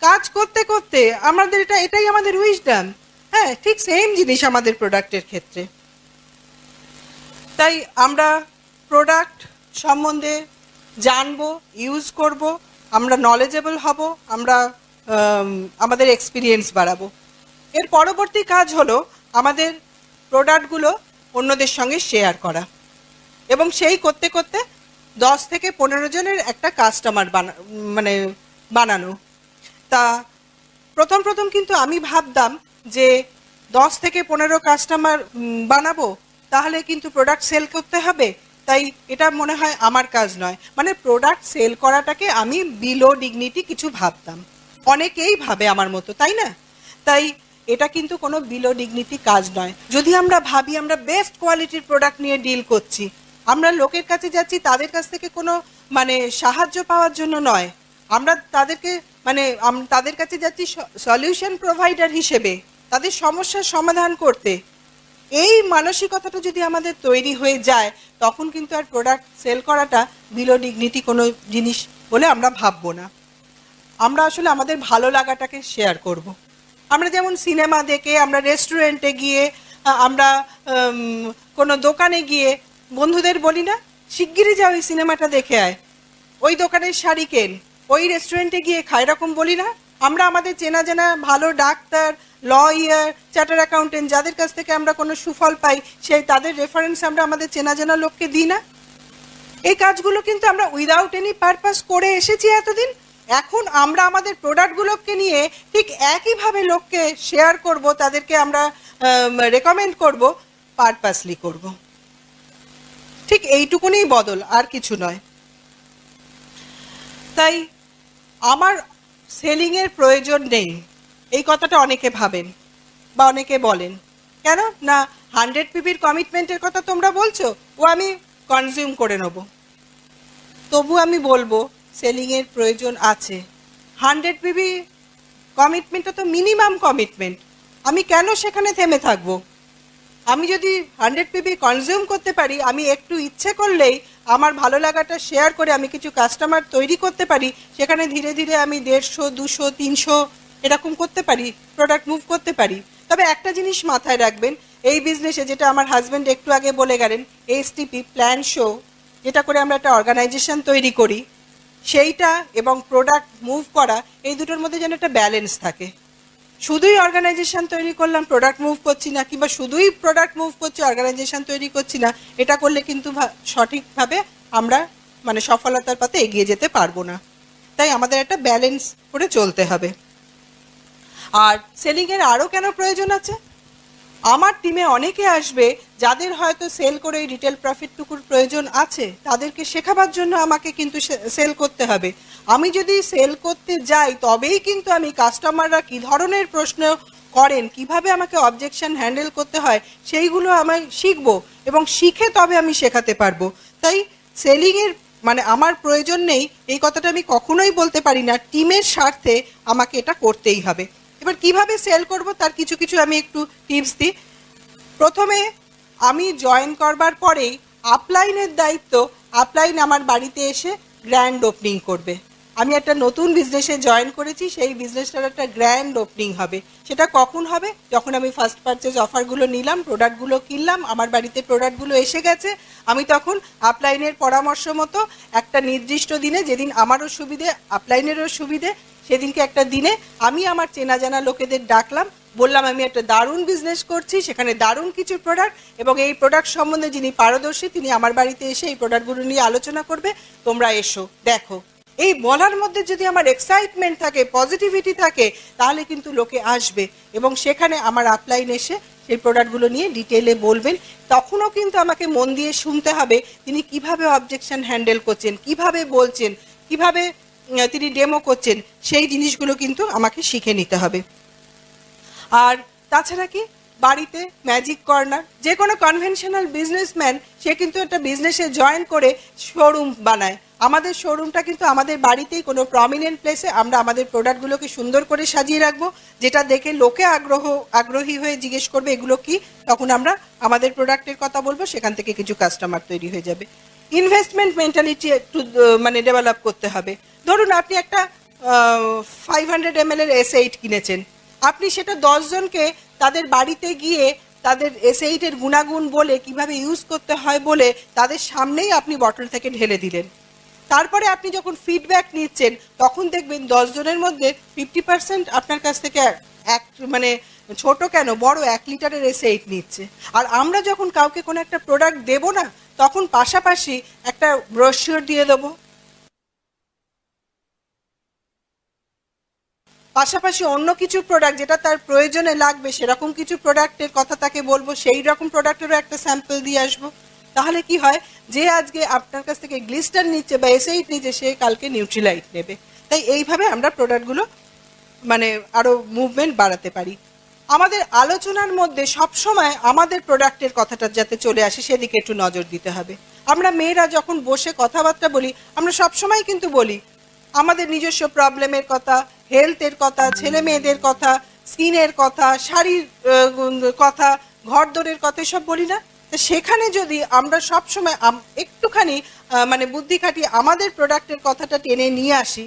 কাজ করতে করতে আমাদের এটাই আমাদের উইজডম। হ্যাঁ, ঠিক সেম জিনিস আমাদের প্রোডাক্টের ক্ষেত্রে। তাই আমরা প্রোডাক্ট সম্বন্ধে জানবো, ইউজ করব, আমরা নলেজেবল হব, আমরা আমাদের এক্সপিরিয়েন্স বাড়াবো। এর পরবর্তী কাজ হলো আমাদের প্রোডাক্টগুলো অন্যদের সঙ্গে শেয়ার করা এবং সেই করতে করতে 10 থেকে 15 জনের একটা কাস্টমার বানানো। তা প্রথম কিন্তু আমি ভাবতাম যে 10 থেকে 15 কাস্টমার বানাবো, তাহলে কিন্তু প্রোডাক্ট সেল করতে হবে, তাই এটা মনে হয় আমার কাজ নয়। মানে প্রোডাক্ট সেল করাটাকে আমি বিলো ডিগনিটি কিছু ভাবতাম। অনেকেই ভাবে আমার মতো, তাই না? তাই এটা কিন্তু কোনো বিলো ডিগনিটি কাজ নয়। যদি আমরা ভাবি আমরা বেস্ট কোয়ালিটির প্রোডাক্ট নিয়ে ডিল করছি, আমরা লোকের কাছে যাচ্ছি তাদের কাছ থেকে কোনো মানে সাহায্য পাওয়ার জন্য নয়, আমরা তাদেরকে মানে তাদের কাছে যাচ্ছি সলিউশন প্রোভাইডার হিসেবে, তাদের সমস্যার সমাধান করতে। এই মানসিকতাটা যদি আমাদের তৈরি হয়ে যায়, তখন কিন্তু আর প্রোডাক্ট সেল করাটা বিলো ডিগনিটি কোনো জিনিস বলে আমরা ভাববো না। আমরা আসলে আমাদের ভালো লাগাটাকে শেয়ার করব। আমরা যেমন সিনেমা দেখে, আমরা রেস্টুরেন্টে গিয়ে, আমরা কোনো দোকানে গিয়ে বন্ধুদের বলি না, শিগগিরই যাও ওই সিনেমাটা দেখে আয়, ওই দোকানের শাড়ি কেন, ওই রেস্টুরেন্টে গিয়ে খায়, এরকম বলি না? আমরা আমাদের চেনা জানা ভালো ডাক্তার, লয়ার, চার্টার অ্যাকাউন্টেন্ট যাদের কাছ থেকে আমরা কোনো সুফল পাই, সেই তাদের রেফারেন্স আমরা আমাদের চেনা জানা লোককে দিই না? এই কাজগুলো কিন্তু আমরা উইদাউট এনি পারপাস করে এসেছি এতদিন। এখন আমরা আমাদের প্রোডাক্টগুলোকে নিয়ে ঠিক একইভাবে লোককে শেয়ার করব, তাদেরকে আমরা রেকমেন্ড করব, পারপাসলি করব। ঠিক এইটুকুনি বদল, আর কিছু নয়। তাই আমার সেলিংয়ের প্রয়োজন নেই, এই কথাটা অনেকে ভাবেন বা অনেকে বলেন। কেন না 100 পিপির কমিটমেন্টের কথা তোমরা বলছো, ও আমি কনজিউম করে নেব। তবু আমি বলবো সেলিংয়ের প্রয়োজন আছে। 100 পিপি কমিটমেন্টটা তো মিনিমাম কমিটমেন্ট, আমি কেন সেখানে থেমে থাকবো? আমি যদি 100 পিপি কনজিউম করতে পারি, আমি একটু ইচ্ছে করলেই আমার ভালো লাগাটা শেয়ার করে আমি কিছু কাস্টমার তৈরি করতে পারি, সেখানে ধীরে ধীরে আমি 150, 200, 300 এরকম করতে পারি, প্রোডাক্ট মুভ করতে পারি। তবে একটা জিনিস মাথায় রাখবেন, এই বিজনেসে যেটা আমার হাজব্যান্ড একটু আগে বলে গেলেন, এসটিপি প্ল্যান শো, যেটা করে আমরা একটা অর্গানাইজেশন তৈরি করি, সেইটা এবং প্রোডাক্ট মুভ করা, এই দুটোর মধ্যে যেন একটা ব্যালেন্স থাকে। শুধুই অর্গানাইজেশন তৈরি করলাম, প্রোডাক্ট মুভ করছি না, কিংবা শুধুই প্রোডাক্ট মুভ করছি, অর্গানাইজেশন তৈরি করছি না, এটা করলে কিন্তু সঠিকভাবে আমরা মানে সফলতার পথে এগিয়ে যেতে পারবো না। তাই আমাদের একটা ব্যালেন্স করে চলতে হবে। আর সেলিংয়ের আরও কেন প্রয়োজন আছে? আমার টিমে অনেকে আসবে যাদের হয়তো সেল করে রিটেল প্রফিটটুকুর প্রয়োজন আছে, তাদেরকে শেখাবার জন্য আমাকে কিন্তু সেল করতে হবে। আমি যদি সেল করতে যাই, তবেই কিন্তু আমি কাস্টমাররা কী ধরনের প্রশ্ন করেন, কিভাবে আমাকে অবজেকশন হ্যান্ডেল করতে হয়, সেইগুলো আমি শিখবো, এবং শিখে তবে আমি শেখাতে পারবো। তাই সেলিংয়ের মানে আমার প্রয়োজন নেই এই কথাটা আমি কখনোই বলতে পারি না। টিমের স্বার্থে আমাকে এটা করতেই হবে। এবার কিভাবে সেল করব তার কিছু কিছু আমি একটু টিপস দিই। প্রথমে আমি জয়েন করবার পরেই আপলাইনের দায়িত্ব, আপলাইন আমার বাড়িতে এসে গ্র্যান্ড ওপেনিং করবে। আমি একটা নতুন বিজনেসে জয়েন করেছি, সেই বিজনেসটার একটা গ্র্যান্ড ওপেনিং হবে। সেটা কখন হবে? যখন আমি ফার্স্ট পারচেজ অফারগুলো নিলাম, প্রোডাক্টগুলো কিনলাম, আমার বাড়িতে প্রোডাক্টগুলো এসে গেছে, আমি তখন আপলাইনের পরামর্শ মতো একটা নির্দিষ্ট দিনে, যেদিন আমারও সুবিধে আপলাইনেরও সুবিধে, সেদিনকে একটা দিনে আমি আমার চেনা জানা লোকেদের ডাকলাম, বললাম আমি একটা দারুণ বিজনেস করছি, সেখানে দারুণ কিছু প্রোডাক্ট, এবং এই প্রোডাক্ট সম্বন্ধে যিনি পারদর্শী তিনি আমার বাড়িতে এসে এই প্রোডাক্টগুলো নিয়ে আলোচনা করবে, তোমরা এসো দেখো। এই বলার মধ্যে যদি আমার এক্সাইটমেন্ট থাকে, পজিটিভিটি থাকে, তাহলে কিন্তু লোকে আসবে এবং সেখানে আমার আপলাইন এসে সেই প্রোডাক্টগুলো নিয়ে ডিটেলে বলবেন। তখনও কিন্তু আমাকে মন দিয়ে শুনতে হবে তিনি কিভাবে অবজেকশন হ্যান্ডেল করছেন, কিভাবে বলছেন, কিভাবে তিনি ডেমো করছেন, সেই জিনিসগুলো কিন্তু আমাকে শিখে নিতে হবে। আর তাছাড়া কি, বাড়িতে ম্যাজিক কর্নার, যে কোনো কনভেনশনাল বিজনেসম্যান সে কিন্তু একটা বিজনেসে জয়েন করে শোরুম বানায়। আমাদের শোরুমটা কিন্তু আমাদের বাড়িতেই কোনো প্রমিনেন্ট প্লেসে আমরা আমাদের প্রোডাক্টগুলোকে সুন্দর করে সাজিয়ে রাখবো, যেটা দেখে লোকে আগ্রহী হয়ে জিজ্ঞেস করবে এগুলো কি, তখন আমরা আমাদের প্রোডাক্টের কথা বলবো, সেখান থেকে কিছু কাস্টমার তৈরি হয়ে যাবে। ইনভেস্টমেন্ট মেন্টালিটি একটু মানে ডেভেলপ করতে হবে। ধরুন আপনি একটা 500 ml এর S8 কিনেছেন, আপনি সেটা 10 জনকে তাদের বাড়িতে গিয়ে তাদের S8 এর গুণাগুণ বলে, কিভাবে ইউজ করতে হয় বলে, তাদের সামনেই আপনি বটল থেকে ঢেলে দিলেন। তারপরে আপনি যখন ফিডব্যাক নিচ্ছেন, তখন দেখবেন 10 জনের মধ্যে 50% আপনার কাছ থেকে এক মানে ছোট কেন বড় 1 লিটারের S8 নিচ্ছে। আর আমরা যখন কাউকে কোনো একটা প্রোডাক্ট দেব না, তখন পাশাপাশি একটা ব্রোশিওর দিয়ে দেবো, পাশাপাশি অন্য কিছু প্রোডাক্ট যেটা তার প্রয়োজনে লাগবে সেরকম কিছু প্রোডাক্টের কথা তাকে বলবো, সেই রকম প্রোডাক্টেরও একটা স্যাম্পল দিয়ে আসবো। তাহলে কি হয়, যে আজকে আপনার কাছ থেকে গ্লিস্টার নিচ্ছে বা S8 নিচ্ছে, সে কালকে নিউট্রিলাইট নেবে। তাই এইভাবে আমরা প্রোডাক্টগুলো মানে আরও মুভমেন্ট বাড়াতে পারি। আমাদের আলোচনার মধ্যে সবসময় আমাদের প্রোডাক্টের কথাটা যাতে চলে আসে সেদিকে একটু নজর দিতে হবে। আমরা মেয়েরা যখন বসে কথাবার্তা বলি আমরা সবসময় কিন্তু বলি আমাদের নিজস্ব প্রবলেমের কথা, হেলথের কথা, ছেলে মেয়েদের কথা, স্কিনের কথা, শাড়ির কথা, ঘরদোরের কথা, সব বলি না? তো সেখানে যদি আমরা সবসময় একটুখানি মানে বুদ্ধি খাটিয়ে আমাদের প্রোডাক্টের কথাটা টেনে নিয়ে আসি,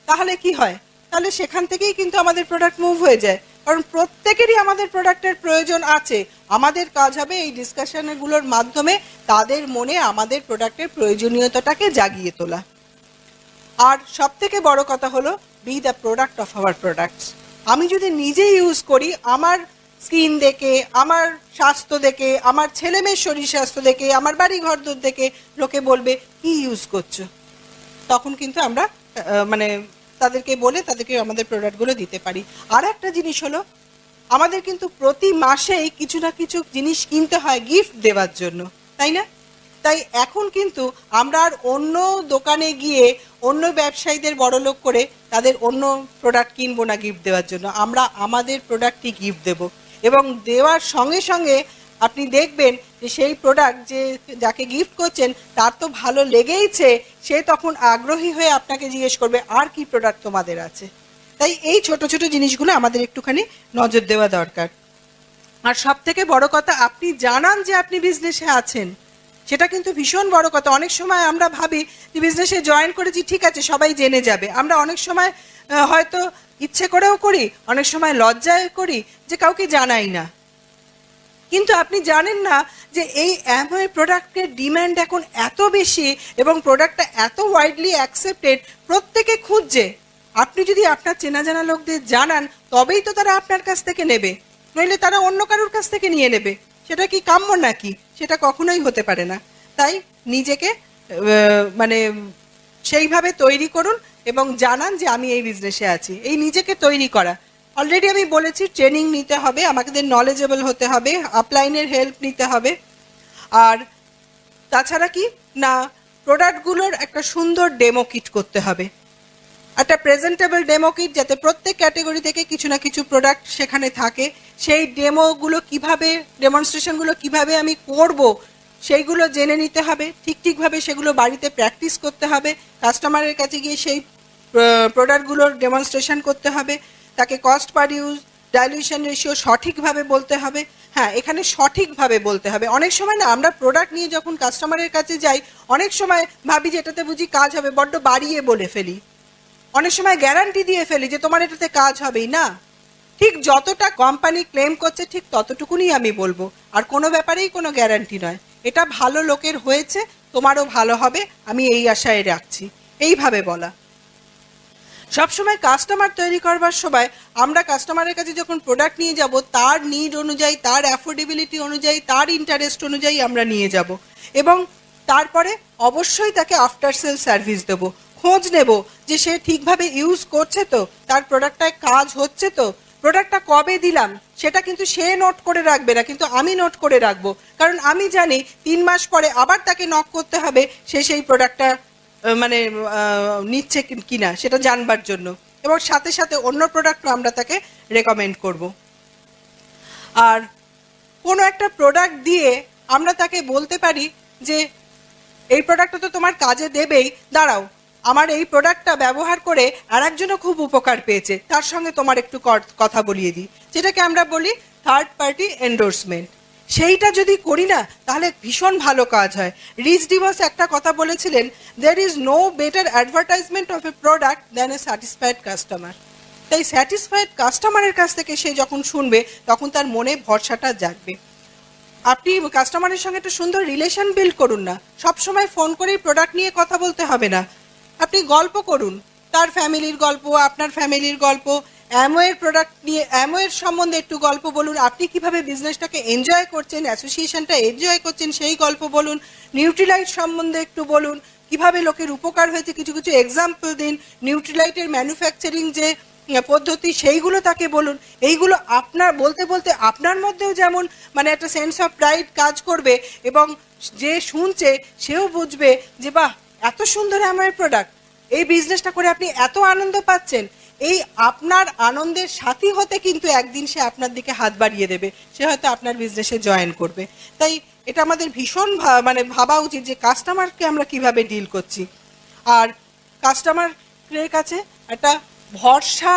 তাহলে কি হয়? তাহলে সেখান থেকেই কিন্তু আমাদের প্রোডাক্ট মুভ হয়ে যায়। কারণ প্রত্যেকেরই আমাদের প্রোডাক্টের প্রয়োজন আছে। আমাদের কাজ হবে এই ডিসকাশনগুলোর মাধ্যমে তাদের মনে আমাদের প্রোডাক্টের প্রয়োজনীয়তাটাকে জাগিয়ে তোলা। আর সব থেকে বড় কথা হলো B the product of our products. আমি যদি নিজে ইউজ করি, আমার স্কিন দেখে, আমার স্বাস্থ্য দেখে, আমার ছেলে মেয়ের শরীর স্বাস্থ্য দেখে, আমার বাড়ি ঘরদোর দেখে লোকে বলবে কি ইউজ করছো, তখন কিন্তু আমরা মানে তাদেরকে বলে তাদেরকে আমাদের প্রোডাক্টগুলো দিতে পারি। আর একটা জিনিস হলো আমাদের কিন্তু প্রতি মাসেই কিছু না কিছু জিনিস কিনতে হয় গিফট দেওয়ার জন্য, তাই না? তাই এখন কিন্তু আমরা আর অন্য দোকানে গিয়ে অন্য ব্যবসায়ীদের বড়লোক করে তাদের অন্য প্রোডাক্ট কিনবো না গিফট দেওয়ার জন্য। আমরা আমাদের প্রোডাক্টই গিফট দেব, এবং দেওয়ার সঙ্গে সঙ্গে আপনি দেখবেন যে সেই প্রোডাক্ট যে যাকে গিফট করছেন তার তো ভালো লেগেইছে, সে তখন আগ্রহী হয়ে আপনাকে জিজ্ঞেস করবে আর কি প্রোডাক্ট তোমাদের আছে। তাই এই ছোট ছোট জিনিসগুলো আমাদের একটুখানি নজর দেওয়া দরকার। আর সব থেকে বড় কথা, আপনি জানান যে আপনি বিজনেসে আছেন, সেটা কিন্তু ভীষণ বড় কথা। অনেক সময় আমরা ভাবি যে বিজনেসে জয়েন করেছি, ঠিক আছে সবাই জেনে যাবে। আমরা অনেক সময় হয়তো ইচ্ছে করেও করি, অনেক সময় লজ্জায় করি যে কাউকে জানাই না। কিন্তু আপনি জানেন না যে এই অ্যামওয়ে প্রোডাক্টের ডিম্যান্ড এখন এত বেশি এবং প্রোডাক্টটা এত ওয়াইডলি অ্যাকসেপ্টেড, প্রত্যেকে খুঁজছে। আপনি যদি আপনার চেনা জানা লোকদের জানান তবেই তো তারা আপনার কাছ থেকে নেবে, নইলে তারা অন্য কারোর কাছ থেকে নিয়ে নেবে। সেটা কি কাম্য নাকি? সেটা কখনোই হতে পারে না। তাই নিজেকে মানে সেইভাবে তৈরি করুন এবং জানান যে আমি এই বিজনেসে আছি। এই নিজেকে তৈরি করা, অলরেডি আমি বলেছি, ট্রেনিং নিতে হবে, আমাদের নলেজেবল হতে হবে, আপলাইনের হেল্প নিতে হবে। আর তাছাড়া কি না, প্রোডাক্টগুলোর একটা সুন্দর ডেমো কিট করতে হবে, একটা প্রেজেন্টেবল ডেমো কিট, যাতে প্রত্যেক ক্যাটাগরি থেকে কিছু না কিছু প্রোডাক্ট সেখানে থাকে। সেই ডেমোগুলো কিভাবে, ডেমনস্ট্রেশনগুলো কিভাবে আমি করব সেইগুলো জেনে নিতে হবে, ঠিকভাবে সেগুলো বাড়িতে প্র্যাকটিস করতে হবে, কাস্টমারের কাছে গিয়ে সেই প্রোডাক্টগুলোর ডেমনস্ট্রেশন করতে হবে, তাকে cost per use, dilution ratio সঠিকভাবে বলতে হবে। হ্যাঁ, এখানে সঠিকভাবে বলতে হবে। অনেক সময় না আমরা প্রোডাক্ট নিয়ে যখন কাস্টমারের কাছে যাই, অনেক সময় ভাবি যে এটাতে বুঝি কাজ হবে, বড্ড বাড়িয়ে বলে ফেলি, অনেক সময় গ্যারান্টি দিয়ে ফেলি যে তোমার এটাতে কাজ হবেই না। ঠিক যতটা কোম্পানি ক্লেম করছে ঠিক ততটুকুনি আমি বলবো, আর কোনো ব্যাপারেই কোনো গ্যারান্টি নয়। এটা ভালো লোকের হয়েছে, তোমারও ভালো হবে, আমি এই আশায় রাখছি, এইভাবে বলা। সবসময় কাস্টমার তৈরি করবার সময় আমরা কাস্টমারের কাছে যখন প্রোডাক্ট নিয়ে যাব, তার নিড অনুযায়ী, তার অ্যাফোর্ডেবিলিটি অনুযায়ী, তার ইন্টারেস্ট অনুযায়ী আমরা নিয়ে যাব, এবং তারপরে অবশ্যই তাকে আফটার সেল সার্ভিস দেবো। খোঁজ নেব যে সে ঠিকভাবে ইউজ করছে তো, তার প্রোডাক্টটায় কাজ হচ্ছে তো, প্রোডাক্টটা কবে দিলাম সেটা কিন্তু সে নোট করে রাখবে না, কিন্তু আমি নোট করে রাখবো। কারণ আমি জানি 3 মাস পরে আবার তাকে নক করতে হবে সে সেই প্রোডাক্টটা মানে নিচ্ছে কিনা সেটা জানবার জন্য, এবং সাথে সাথে অন্য প্রোডাক্টও আমরা তাকে রেকমেন্ড করব। আর কোনো একটা প্রোডাক্ট দিয়ে আমরা তাকে বলতে পারি যে এই প্রোডাক্টটা তো তোমার কাজে দেবেই, দাঁড়াও আমার এই প্রোডাক্টটা ব্যবহার করে আরেকজনও খুব উপকার পেয়েছে, তার সঙ্গে তোমার একটু কথা বলিয়ে দিই, যেটাকে আমরা বলি থার্ড পার্টি এন্ডোর্সমেন্ট। সেইটা যদি করি না তাহলে ভীষণ ভালো কাজ হয়। রিচ ডিভস একটা কথা বলেছিলেন, there is no better advertisement of a product than a satisfied customer. তাই স্যাটিসফাইড কাস্টমারের কাছ থেকে সে যখন শুনবে তখন তার মনে ভরসাটা জাগবে। আপনি কাস্টমারের সঙ্গে একটা সুন্দর রিলেশন বিল্ড করুন না, সবসময় ফোন করেই প্রোডাক্ট নিয়ে কথা বলতে হবে না। আপনি গল্প করুন, তার ফ্যামিলির গল্প, আপনার ফ্যামিলির গল্প, অ্যামওয়ের প্রোডাক্ট নিয়ে, অ্যামওয়ের সম্বন্ধে একটু গল্প বলুন, আপনি কিভাবে বিজনেসটাকে এনজয় করছেন, অ্যাসোসিয়েশনটা এনজয় করছেন সেই গল্প বলুন, নিউট্রিলাইট সম্বন্ধে একটু বলুন, কিভাবে লোকের উপকার হয়েছে কিছু কিছু এক্সাম্পল দিন, নিউট্রিলাইটের ম্যানুফ্যাকচারিং যে পদ্ধতি সেইগুলো তাকে বলুন। এইগুলো আপনার বলতে বলতে আপনার মধ্যেও যেমন মানে একটা সেন্স অফ প্রাইড কাজ করবে, এবং যে শুনছে সেও বুঝবে যে বাহ এত সুন্দর আমার প্রোডাক্ট, এই বিজনেসটা করে আপনি এত আনন্দ পাচ্ছেন, এই আপনার আনন্দের সাথী হতে কিন্তু একদিন সে আপনার দিকে হাত বাড়িয়ে দেবে, সে হয়তো আপনার বিজনেসে জয়েন করবে। তাই এটা আমাদের ভীষণ মানে ভাবা উচিত যে কাস্টমারকে আমরা কিভাবে ডিল করছি। আর কাস্টমারের কাছে একটা ভরসা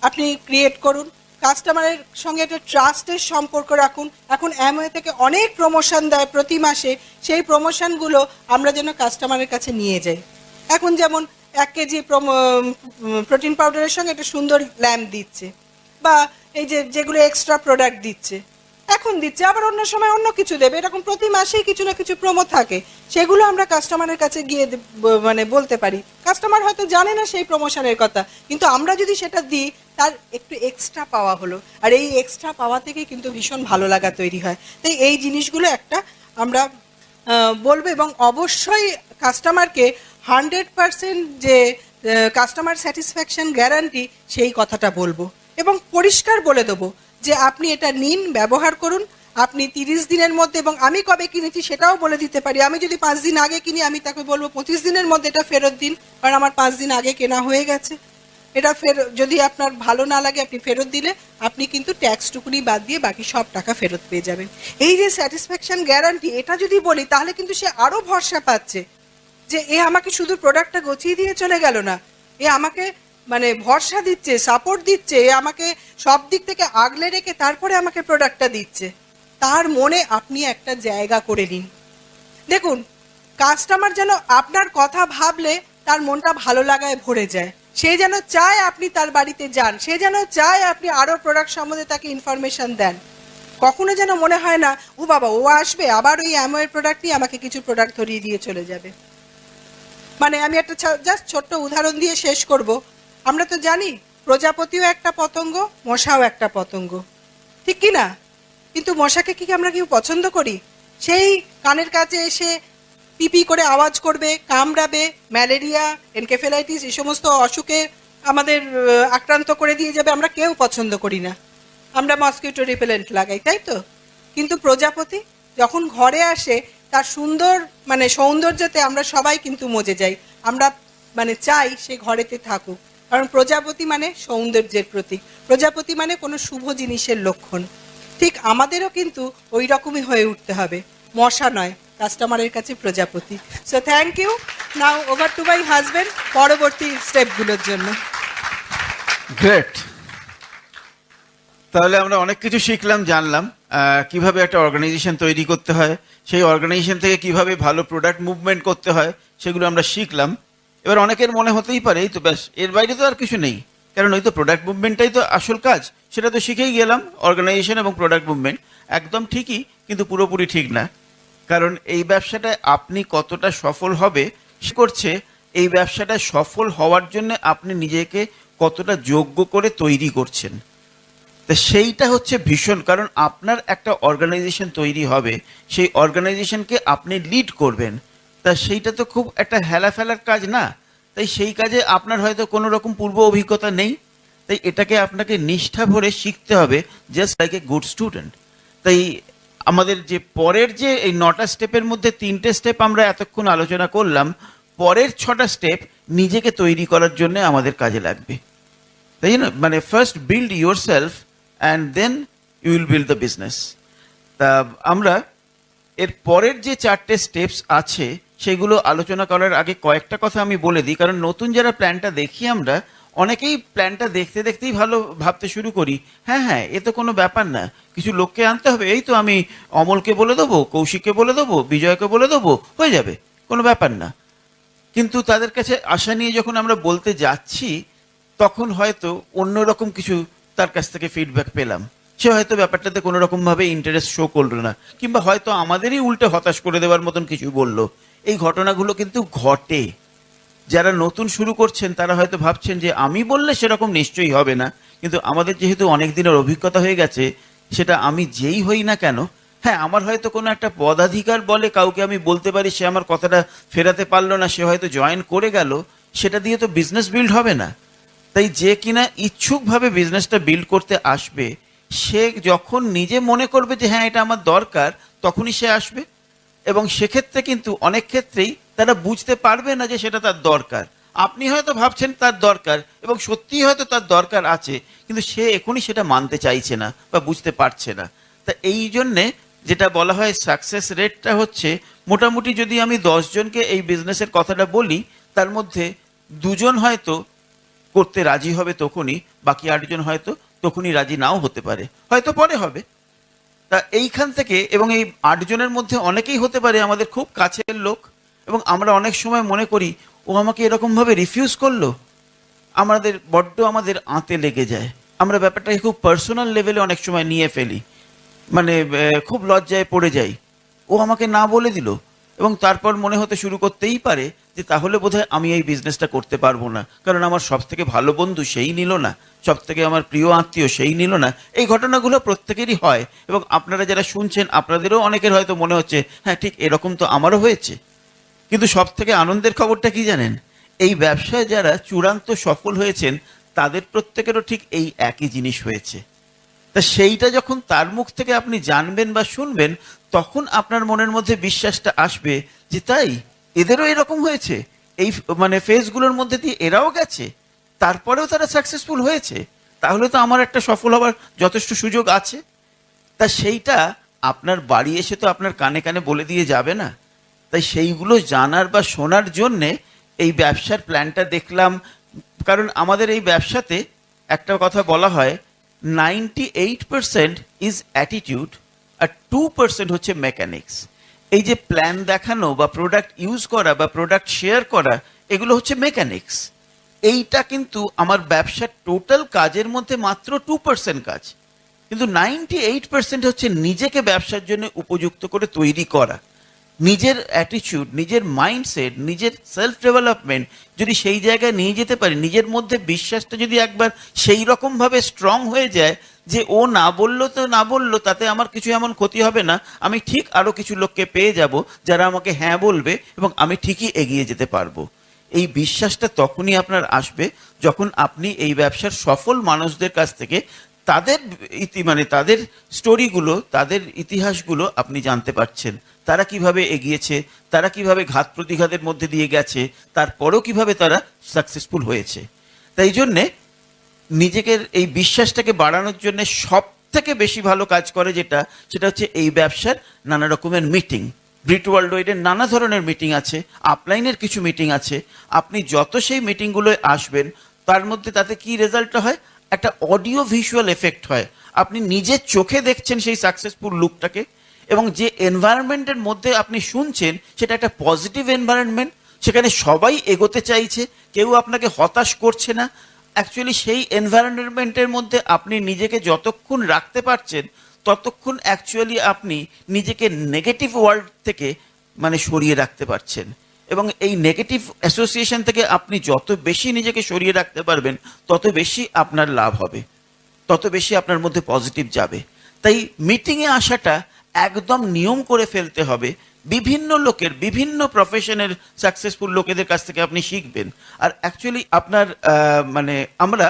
আপনি ক্রিয়েট করুন, কাস্টমারের সঙ্গে একটা ট্রাস্টের সম্পর্ক রাখুন। এখন অ্যামওয়ে থেকে অনেক প্রমোশন দেয় প্রতি মাসে, সেই প্রমোশনগুলো আমরা যেন কাস্টমারের কাছে নিয়ে যাই। এখন যেমন 1 কেজি প্রোটিন পাউডারের সঙ্গে একটা সুন্দর ল্যাম্প দিচ্ছে, বা এই যেগুলো এক্সট্রা প্রোডাক্ট দিচ্ছে, এখন দিচ্ছে, আবার অন্য সময় অন্য কিছু দেবে, এরকম প্রতি মাসেই কিছু না কিছু প্রোমো থাকে। সেগুলো আমরা কাস্টমারের কাছে গিয়ে মানে বলতে পারি। কাস্টমার হয়তো জানে না সেই প্রমোশনের কথা, কিন্তু আমরা যদি সেটা দিই তার একটু এক্সট্রা পাওয়া হলো, আর এই এক্সট্রা পাওয়া থেকে কিন্তু ভীষণ ভালো লাগা তৈরি হয়। তাই এই জিনিসগুলো একটা আমরা বলবো, এবং অবশ্যই কাস্টমারকে 100% যে কাস্টমার স্যাটিসফ্যাকশন গ্যারান্টি সেই কথাটা বলবো, এবং পরিষ্কার বলে দেবো যে আপনি এটা নিন, ব্যবহার করুন, আপনি 30 দিনের মধ্যে, এবং আমি কবে কিনেছি সেটাও বলে দিতে পারি। আমি যদি 5 দিন আগে কিনি, আমি তাকে বলবো 25 দিনের মধ্যে এটা ফেরত দিন, কারণ আমার 5 দিন আগে কেনা হয়ে গেছে। এটা যদি আপনার ভালো না লাগে, আপনি ফেরত দিলে আপনি কিন্তু ট্যাক্সটুকুনি বাদ দিয়ে বাকি সব টাকা ফেরত পেয়ে যাবেন। এই যে স্যাটিসফ্যাকশন গ্যারান্টি, এটা যদি বলি তাহলে কিন্তু সে আরও ভরসা পাচ্ছে যে এ আমাকে শুধু প্রোডাক্টটা গছিয়ে দিয়ে চলে গেল না, এ আমাকে মানে ভরসা দিচ্ছে, সাপোর্ট দিচ্ছে, এ আমাকে সব দিক থেকে আগলে রেখে তারপরে আমাকে প্রোডাক্টটা দিচ্ছে। তার মনে আপনি একটা জায়গা করে নিন। দেখুন, কাস্টমার যেন আপনার কথা ভাবলে তার মনটা ভালো লাগায় ভরে যায়, সে যেন চায় আপনি তার বাড়িতে যান, সে যেন চায় আপনি আরও প্রোডাক্ট সম্বন্ধে তাকে ইনফরমেশন দেন। কখনো যেন মনে হয় না ও বাবা ও আসবে আবার ওই অ্যামওয়ের প্রোডাক্ট নিয়ে আমাকে কিছু প্রোডাক্ট ধরিয়ে দিয়ে চলে যাবে। মানে আমি একটা জাস্ট ছোট্ট উদাহরণ দিয়ে শেষ করব। আমরা তো জানি প্রজাপতিও একটা পতঙ্গ, মশাও একটা পতঙ্গ, ঠিক কি না? কিন্তু মশাকে কি আমরা কেউ পছন্দ করি? সেই কানের কাছে এসে পিপি করে আওয়াজ করবে, কামড়াবে, ম্যালেরিয়া, এনকেফেলাইটিস এই সমস্ত অসুখে আমাদের আক্রান্ত করে দিয়ে যাবে, আমরা কেউ পছন্দ করি না। আমরা মসকিউটো রিপেলেন্ট লাগাই, তাই তো? কিন্তু প্রজাপতি যখন ঘরে আসে তার মানে সৌন্দর্যতে আমরা সবাই কিন্তু মজে যাই, আমরা মানে চাই সে ঘরেতে থাকুক, কারণ প্রজাপতি মানে সৌন্দর্যের প্রতীক, প্রজাপতি মানে কোনো শুভ জিনিসের লক্ষণ। ঠিক আমাদেরও কিন্তু ওই রকমই হয়ে উঠতে হবে, মশা নয়, কাস্টমারের কাছে প্রজাপতি। So thank you. Now over to my husband পরবর্তী স্টেপগুলোর জন্য। গ্রেট। তাহলে আমরা অনেক কিছু শিখলাম, জানলাম কিভাবে একটা অর্গানাইজেশন তৈরি করতে হয়, সেই অর্গানাইজেশন থেকে কিভাবে ভালো প্রোডাক্ট মুভমেন্ট করতে হয় সেগুলো আমরা শিখলাম। এবার অনেকের মনে হতেই পারে এই তো ব্যাস, এর বাইরে তো আর কিছু নেই, কারণ ওই তো প্রোডাক্ট মুভমেন্টটাই তো আসল কাজ, সেটা তো শিখেই গেলাম। অর্গানাইজেশন এবং প্রোডাক্ট মুভমেন্ট একদম ঠিকই, কিন্তু পুরোপুরি ঠিক না। কারণ এই ব্যবসাটায় আপনি কতটা সফল হবে সে করছে এই ব্যবসাটা সফল হওয়ার জন্য আপনি নিজেকে কতটা যোগ্য করে তৈরি করছেন। তা সেইটা হচ্ছে ভীষণ, কারণ আপনার একটা অর্গানাইজেশন তৈরি হবে, সেই অর্গানাইজেশনকে আপনি লিড করবেন, তা সেইটা তো খুব একটা হেলা ফেলার কাজ না। তাই সেই কাজে আপনার হয়তো কোনো রকম পূর্ব অভিজ্ঞতা নেই, তাই এটাকে আপনাকে নিষ্ঠা ভরে শিখতে হবে, just like a good student. তাই আমাদের যে পরের যে এই 9টা স্টেপের মধ্যে 3টে স্টেপ আমরা এতক্ষণ আলোচনা করলাম, পরের 6টা স্টেপ নিজেকে তৈরি করার জন্য আমাদের কাজে লাগবে। তাই না? মানে first build yourself and then you will build the business. তা আমরা এর পরের যে 4টে স্টেপস আছে সেগুলো আলোচনা করার আগে কয়েকটা কথা আমি বলে দিই, কারণ নতুন যারা প্ল্যানটা দেখি আমরা অনেকেই প্ল্যানটা দেখতে দেখতেই ভালো ভাবতে শুরু করি, হ্যাঁ হ্যাঁ এ তো কোনো ব্যাপার না, কিছু লোককে আনতে হবে, এই তো আমি অমলকে বলে দেবো, কৌশিককে বলে দেবো, বিজয়কে বলে দেবো, হয়ে যাবে, কোনো ব্যাপার না। কিন্তু তাদের কাছে আশা নিয়ে যখন আমরা বলতে যাচ্ছি তখন হয়তো অন্যরকম কিছু তার কাছ থেকে ফিডব্যাক পেলাম, সে হয়তো ব্যাপারটাতে কোনো রকমভাবে ইন্টারেস্ট শো করলো না, কিংবা হয়তো আমাদেরই উল্টে হতাশ করে দেওয়ার মতন কিছু বললো। এই ঘটনাগুলো কিন্তু ঘটে। যারা নতুন শুরু করছেন তারা হয়তো ভাবছেন যে আমি বললে সেরকম নিশ্চয়ই হবে না, কিন্তু আমাদের যেহেতু অনেক দিনের অভিজ্ঞতা হয়ে গেছে, সেটা আমি যেই হই না কেন, হ্যাঁ আমার হয়তো কোনো একটা পদাধিকার বলে কাউকে আমি বলতে পারি, সে আমার কথাটা ফেরাতে পারলো না, সে হয়তো জয়েন করে গেল, সেটা দিয়ে তো বিজনেস বিল্ড হবে না। তাই যে কিনা ইচ্ছুকভাবে বিজনেসটা বিল্ড করতে আসবে, সে যখন নিজে মনে করবে যে হ্যাঁ এটা আমার দরকার, তখনই সে আসবে। এবং সেক্ষেত্রে কিন্তু অনেক ক্ষেত্রেই তারা বুঝতে পারবে না যে সেটা তার দরকার, আপনি হয়তো ভাবছেন তার দরকার এবং সত্যিই হয়তো তার দরকার আছে, কিন্তু সে এখনই সেটা মানতে চাইছে না বা বুঝতে পারছে না। তা এই জন্যে যেটা বলা হয় সাকসেস রেটটা হচ্ছে, মোটামুটি যদি আমি 10 জনকে এই বিজনেসের কথাটা বলি, তার মধ্যে 2 জন হয়তো করতে রাজি হবে তখনই, বাকি 8 জন হয়তো তখনই রাজি নাও হতে পারে, হয়তো পরে হবে। তা এইখান থেকে, এবং এই 8 জনের মধ্যে অনেকেই হতে পারে আমাদের খুব কাছের লোক, এবং আমরা অনেক সময় মনে করি ও আমাকে এরকমভাবে রিফিউজ করলো, আমাদের আঁতে লেগে যায়। আমরা ব্যাপারটাকে খুব পার্সোনাল লেভেলে অনেক সময় নিয়ে ফেলি, মানে খুব লজ্জায় পড়ে যাই, ও আমাকে না বলে দিল। এবং তারপর মনে হতে শুরু করতেই পারে যে তাহলে বোধহয় আমি এই বিজনেসটা করতে পারবো না, কারণ আমার সব থেকে ভালো বন্ধু সেই নিল না, সব থেকে আমার প্রিয় আত্মীয় সেই নিল না। এই ঘটনাগুলো প্রত্যেকেরই হয়, এবং আপনারা যারা শুনছেন আপনাদেরও অনেকের হয়তো মনে হচ্ছে হ্যাঁ ঠিক এরকম তো আমারও হয়েছে। কিন্তু সব থেকে আনন্দের খবরটা কি জানেন? এই ব্যবসায় যারা চূড়ান্ত সফল হয়েছেন তাদের প্রত্যেকেরও ঠিক এই একই জিনিস হয়েছে। তা সেইটা যখন তার মুখ থেকে আপনি জানবেন বা শুনবেন, তখন আপনার মনের মধ্যে বিশ্বাসটা আসবে যে তাই, এদেরও এরকম হয়েছে, এই মানে ফেজগুলোর মধ্যে দিয়ে এরাও গেছে, তারপরেও তারা সাকসেসফুল হয়েছে, তাহলে তো আমার একটা সফল হওয়ার যথেষ্ট সুযোগ আছে। তা সেইটা আপনার বাড়ি এসে তো আপনার কানে কানে বলে দিয়ে যাবে না। তাই সেইগুলো জানার বা শোনার জন্যে এই ব্যবসার প্ল্যানটা দেখলাম। কারণ আমাদের এই ব্যবসাতে একটা কথা বলা হয়, 98% ইজ অ্যাটিটিউড আর 2% হচ্ছে মেকানিক্স। এই যে প্ল্যান দেখানো বা প্রোডাক্ট ইউজ করা বা প্রোডাক্ট শেয়ার করা, এগুলো হচ্ছে মেকানিক্স। এইটা কিন্তু আমার ব্যবসার টোটাল কাজের মধ্যে মাত্র 2% কাজ, কিন্তু 98% হচ্ছে নিজেকে ব্যবসার জন্য উপযুক্ত করে তৈরি করা। নিজের অ্যাটিটিউড, নিজের মাইন্ডসেট, নিজের সেলফ ডেভেলপমেন্ট যদি সেই জায়গায় নিয়ে যেতে পারি, নিজের মধ্যে বিশ্বাসটা যদি একবার সেই রকমভাবে স্ট্রং হয়ে যায় যে ও না বললো তো না বললো, তাতে আমার কিছু এমন ক্ষতি হবে না, আমি ঠিক আরো কিছু লোককে পেয়ে যাব যারা আমাকে হ্যাঁ বলবে এবং আমি ঠিকই এগিয়ে যেতে পারবো। এই বিশ্বাসটা তখনই আপনার আসবে যখন আপনি এই ব্যবসার সফল মানুষদের কাছ থেকে তাদের তাদের স্টোরিগুলো, তাদের ইতিহাসগুলো আপনি জানতে পারছেন। তারা কিভাবে এগিয়েছে, তারা কিভাবে ঘাত প্রতিঘাতের মধ্যে দিয়ে গেছে, তারপরেও কিভাবে তারা সাকসেসফুল হয়েছে। তাই জন্যে নিজেকে এই বিশ্বাসটাকে বাড়ানোর জন্য সব থেকে বেশি ভালো কাজ করে সেটা হচ্ছে এই ব্যবসার নানা রকমের মিটিং। ব্রিট ওয়ার্ল্ড ওয়াইডের নানা ধরনের মিটিং আছে, আপলাইনের কিছু মিটিং আছে। আপনি যত সেই মিটিংগুলোয় আসবেন, তার মধ্যে তাতে কি রেজাল্টটা হয়, একটা অডিও ভিজুয়াল এফেক্ট হয়। আপনি নিজের চোখে দেখছেন সেই সাকসেসফুল লুকটাকে, এবং যে এনভায়রনমেন্টের মধ্যে আপনি শুনছেন সেটা একটা পজিটিভ এনভায়রনমেন্ট, সেখানে সবাই এগোতে চাইছে, কেউ আপনাকে হতাশ করছে না। অ্যাকচুয়ালি সেই এনভায়রনমেন্টের মধ্যে আপনি নিজেকে যতক্ষণ রাখতে পারছেন, ততক্ষণ অ্যাকচুয়ালি আপনি নিজেকে নেগেটিভ ওয়ার্ল্ড থেকে সরিয়ে রাখতে পারছেন। এবং এই নেগেটিভ অ্যাসোসিয়েশন থেকে আপনি যত বেশি নিজেকে সরিয়ে রাখতে পারবেন, তত বেশি আপনার লাভ হবে, তত বেশি আপনার মধ্যে পজিটিভ যাবে। তাই মিটিংয়ে আসাটা একদম নিয়ম করে ফেলতে হবে। বিভিন্ন লোকের, বিভিন্ন প্রফেশনের সাকসেসফুল লোকেদের কাছ থেকে আপনি শিখবেন। আর অ্যাকচুয়ালি আপনার আমরা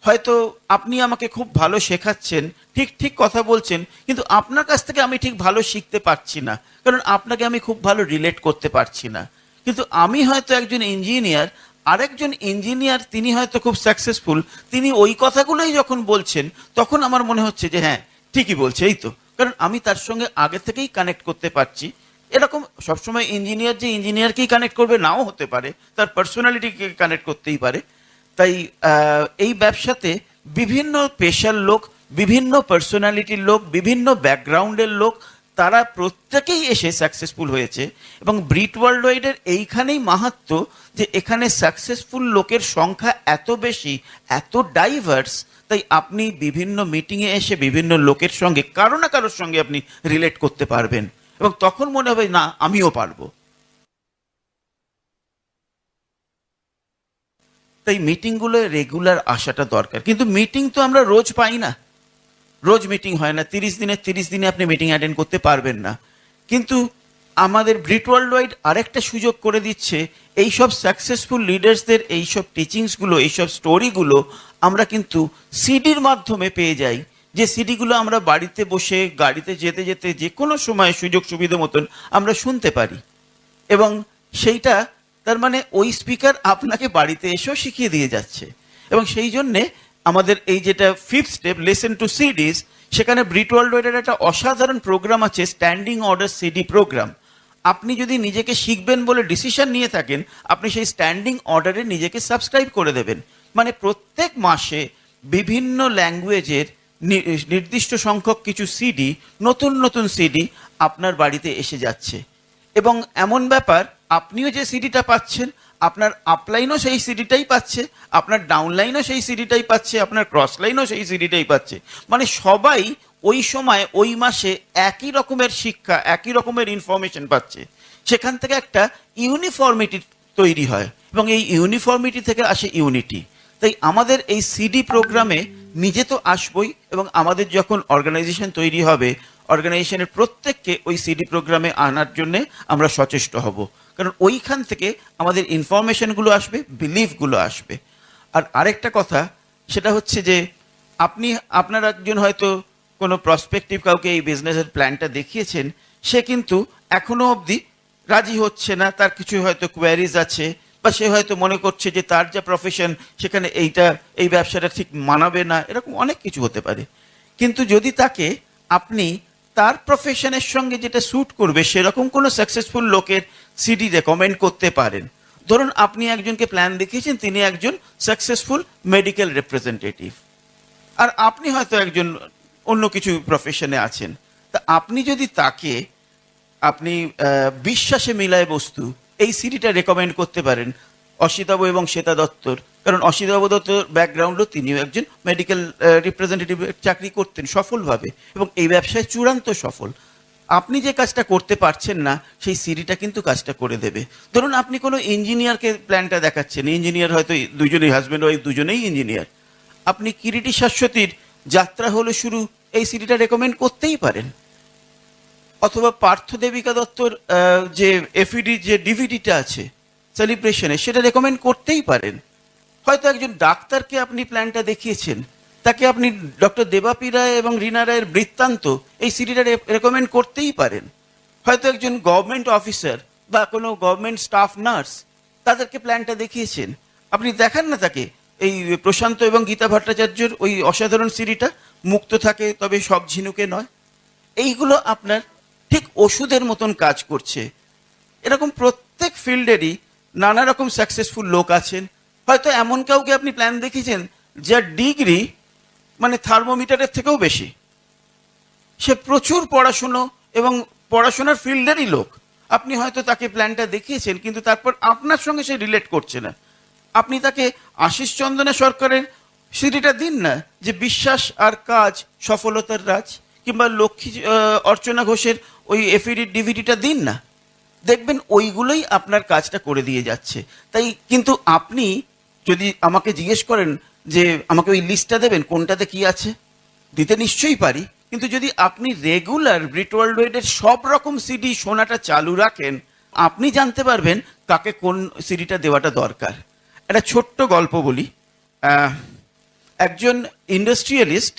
হয়তো, আপনি আমাকে খুব ভালো শেখাচ্ছেন, ঠিক ঠিক কথা বলছেন, কিন্তু আপনার কাছ থেকে আমি ঠিক ভালো শিখতে পারছি না, কারণ আপনাকে আমি খুব ভালো রিলেট করতে পারছি না। কিন্তু আমি হয়তো একজন ইঞ্জিনিয়ার, আরেকজন ইঞ্জিনিয়ার তিনি হয়তো খুব সাকসেসফুল, তিনি ওই কথাগুলোই যখন বলছেন, তখন আমার মনে হচ্ছে যে হ্যাঁ ঠিকই বলছে, এই তো, কারণ আমি তার সঙ্গে আগে থেকেই কানেক্ট করতে পারছি। এরকম সবসময় ইঞ্জিনিয়ার যে ইঞ্জিনিয়ারকেই কানেক্ট করবে নাও হতে পারে, তার পার্সোনালিটিকে কানেক্ট করতেই পারে। তাই এই ব্যবসাতে বিভিন্ন পেশার লোক, বিভিন্ন পার্সোনালিটির লোক, বিভিন্ন ব্যাকগ্রাউন্ডের লোক, তারা প্রত্যেকেই এসে সাকসেসফুল হয়েছে। এবং ব্রিট ওয়ার্ল্ড ওয়াইডের এইখানেই মাহাত্ম্য, যে এখানে সাকসেসফুল লোকের সংখ্যা এত বেশি, এত ডাইভার্স। তাই আপনি বিভিন্ন মিটিংয়ে এসে বিভিন্ন লোকের সঙ্গে কারো না কারোর সঙ্গে আপনি রিলেট করতে পারবেন, এবং তখন মনে হবে না আমিও পারবো। তাই মিটিংগুলো রেগুলার আসাটা দরকার। কিন্তু মিটিং তো আমরা রোজ পাই না, রোজ মিটিং হয় না, 30 দিনে আপনি মিটিং অ্যাটেন্ড করতে পারবেন না। কিন্তু আমাদের ব্রিট ওয়ার্ল্ড ওয়াইড আরেকটা সুযোগ করে দিচ্ছে, এইসব সাকসেসফুল লিডার্সদের এইসব টিচিংসগুলো, এইসব স্টোরিগুলো আমরা কিন্তু সিডির মাধ্যমে পেয়ে যাই, যে সিডিগুলো আমরা বাড়িতে বসে, গাড়িতে যেতে যেতে, যে কোনো সময় সুযোগ সুবিধা মতন আমরা শুনতে পারি। এবং সেইটা তার মানে ওই স্পিকার আপনাকে বাড়িতে এসেও শিখিয়ে দিয়ে যাচ্ছে। এবং সেই জন্যে আমাদের এই যেটা ফিফথ স্টেপ, লিসেন টু সিডিজ, সেখানে ব্রিট ওয়ার্ল্ডওয়াইডের একটা অসাধারণ প্রোগ্রাম আছে, স্ট্যান্ডিং অর্ডার সিডি প্রোগ্রাম। আপনি যদি নিজেকে শিখবেন বলে ডিসিশন নিয়ে থাকেন, আপনি সেই স্ট্যান্ডিং অর্ডারে নিজেকে সাবস্ক্রাইব করে দেবেন। মানে প্রত্যেক মাসে বিভিন্ন ল্যাঙ্গুয়েজের নির্দিষ্ট সংখ্যক কিছু সিডি, নতুন নতুন সিডি আপনার বাড়িতে এসে যাচ্ছে। এবং এমন ব্যাপার, আপনিও যে সিডিটা পাচ্ছেন, আপনার আপলাইনও সেই সিডিটাই পাচ্ছে, আপনার ডাউনলাইনও সেই সিডিটাই পাচ্ছে, আপনার ক্রস লাইনও সেই সিডিটাই পাচ্ছে। মানে সবাই ওই সময় ওই মাসে একই রকমের শিক্ষা, একই রকমের ইনফরমেশন পাচ্ছে। সেখান থেকে একটা ইউনিফর্মিটি তৈরি হয় এবং এই ইউনিফর্মিটি থেকে আসে ইউনিটি। তাই আমাদের এই সিডি প্রোগ্রামে নিজে তো আসবই, এবং আমাদের যখন অর্গানাইজেশন তৈরি হবে, অর্গানাইজেশনের প্রত্যেককে ওই সিডি প্রোগ্রামে আনার জন্যে আমরা সচেষ্ট হব। কারণ ওইখান থেকে আমাদের ইনফরমেশনগুলো আসবে, বিলিফগুলো আসবে। আর আরেকটা কথা, সেটা হচ্ছে যে আপনার একজন হয়তো কোনো প্রসপেক্টিভ কাউকে এই বিজনেসের প্ল্যানটা দেখিয়েছেন, সে কিন্তু এখনো অবধি রাজি হচ্ছে না, তার কিছু হয়তো কোয়ারিজ আছে, বা সে হয়তো মনে করছে যে তার যা প্রফেশন সেখানে এই ব্যবসাটা ঠিক মানাবে না, এরকম অনেক কিছু হতে পারে। কিন্তু যদি তাকে আপনি তার প্রফেশনের সঙ্গে যেটা স্যুট করবে সেরকম কোনো সাকসেসফুল লোকের সিডি রেকমেন্ড করতে পারেন। ধরুন আপনি একজনকে প্ল্যান দেখিয়েছেন, তিনি একজন সাকসেসফুল মেডিকেল রিপ্রেজেন্টেটিভ, আর আপনি হয়তো একজন অন্য কিছু প্রফেশনে আছেন। তা আপনি যদি তাকে বিশ্বাসে মিলায় বস্তু এই সিডিটা রেকমেন্ড করতে পারেন, অসিতাভ এবং শ্বেতা দত্তর, কারণ অসিতাভ দত্তর ব্যাকগ্রাউন্ডও তিনিও একজন মেডিকেল রিপ্রেজেন্টেটিভ চাকরি করতেন সফলভাবে, এবং এই ব্যবসায় চূড়ান্ত সফল। আপনি যে কাজটা করতে পারছেন না, সেই সিডিটা কিন্তু কাজটা করে দেবে। ধরুন আপনি কোনো ইঞ্জিনিয়ারকে প্ল্যানটা দেখাচ্ছেন, ইঞ্জিনিয়ার হয়তো দুজনেই, হাজব্যান্ড ওয়াইফ দুজনেই ইঞ্জিনিয়ার, আপনি কিরিটি শাশ্বতীর যাত্রা হলো শুরু এই সিডিটা রেকমেন্ড করতেই পারেন। অথবা পার্থ দেবিকা দত্তর যে এফইডি যে ডিভিডিটা আছে সেলিব্রেশনে, সেটা রেকমেন্ড করতেই পারেন। হয়তো একজন ডাক্তারকে আপনি প্ল্যানটা দেখিয়েছেন, তাকে আপনি ডক্টর দেবাপি রায় এবং রীনা রায়ের বৃত্তান্ত এই সিডিটা রেকমেন্ড করতেই পারেন। হয়তো একজন গভর্নমেন্ট অফিসার বা কোনো গভর্নমেন্ট স্টাফ নার্স, তাদেরকে প্ল্যানটা দেখিয়েছেন, আপনি দেখান না তাকে এই প্রশান্ত এবং গীতা ভট্টাচার্যের ওই অসাধারণ সিডিটা, মুক্ত থাকে তবে সব ঝিনুকে নয়। এইগুলো আপনার ঠিক ওষুধের মতন কাজ করছে। এরকম প্রত্যেক ফিল্ডেরই নানা রকম সাকসেসফুল লোক আছেন। হয়তো এমন কাউকে আপনি প্ল্যান দেখিয়েছেন যার ডিগ্রি মানে থার্মোমিটারের থেকেও বেশি, সে প্রচুর পড়াশুনো এবং পড়াশোনার ফিল্ডেরই লোক, আপনি হয়তো তাকে প্ল্যানটা দেখিয়েছেন, কিন্তু তারপর আপনার সঙ্গে সে রিলেট করছে না। আপনি তাকে আশিস চন্দনা সরকারের সিডিটা দিন না, যে বিশ্বাস আর কাজ সফলতার রাজ, কিংবা লক্ষ্মী অর্চনা ঘোষের ওই এফইডি ডিভিডিটা দিন না, দেখবেন ওইগুলোই আপনার কাজটা করে দিয়ে যাচ্ছে। তাই কিন্তু আপনি যদি আমাকে জিজ্ঞেস করেন যে আমাকে ওই লিস্টটা দেবেন কোনটাতে কি আছে, দিতে নিশ্চয়ই পারি, কিন্তু যদি আপনি রেগুলার ব্রিট ওয়ার্ল্ডওয়াইডের সব রকম সিডি শোনাটা চালু রাখেন, আপনি জানতে পারবেন কাকে কোন সিডিটা দেওয়াটা দরকার। একটা ছোট্ট গল্প বলি। একজন ইন্ডাস্ট্রিয়ালিস্ট,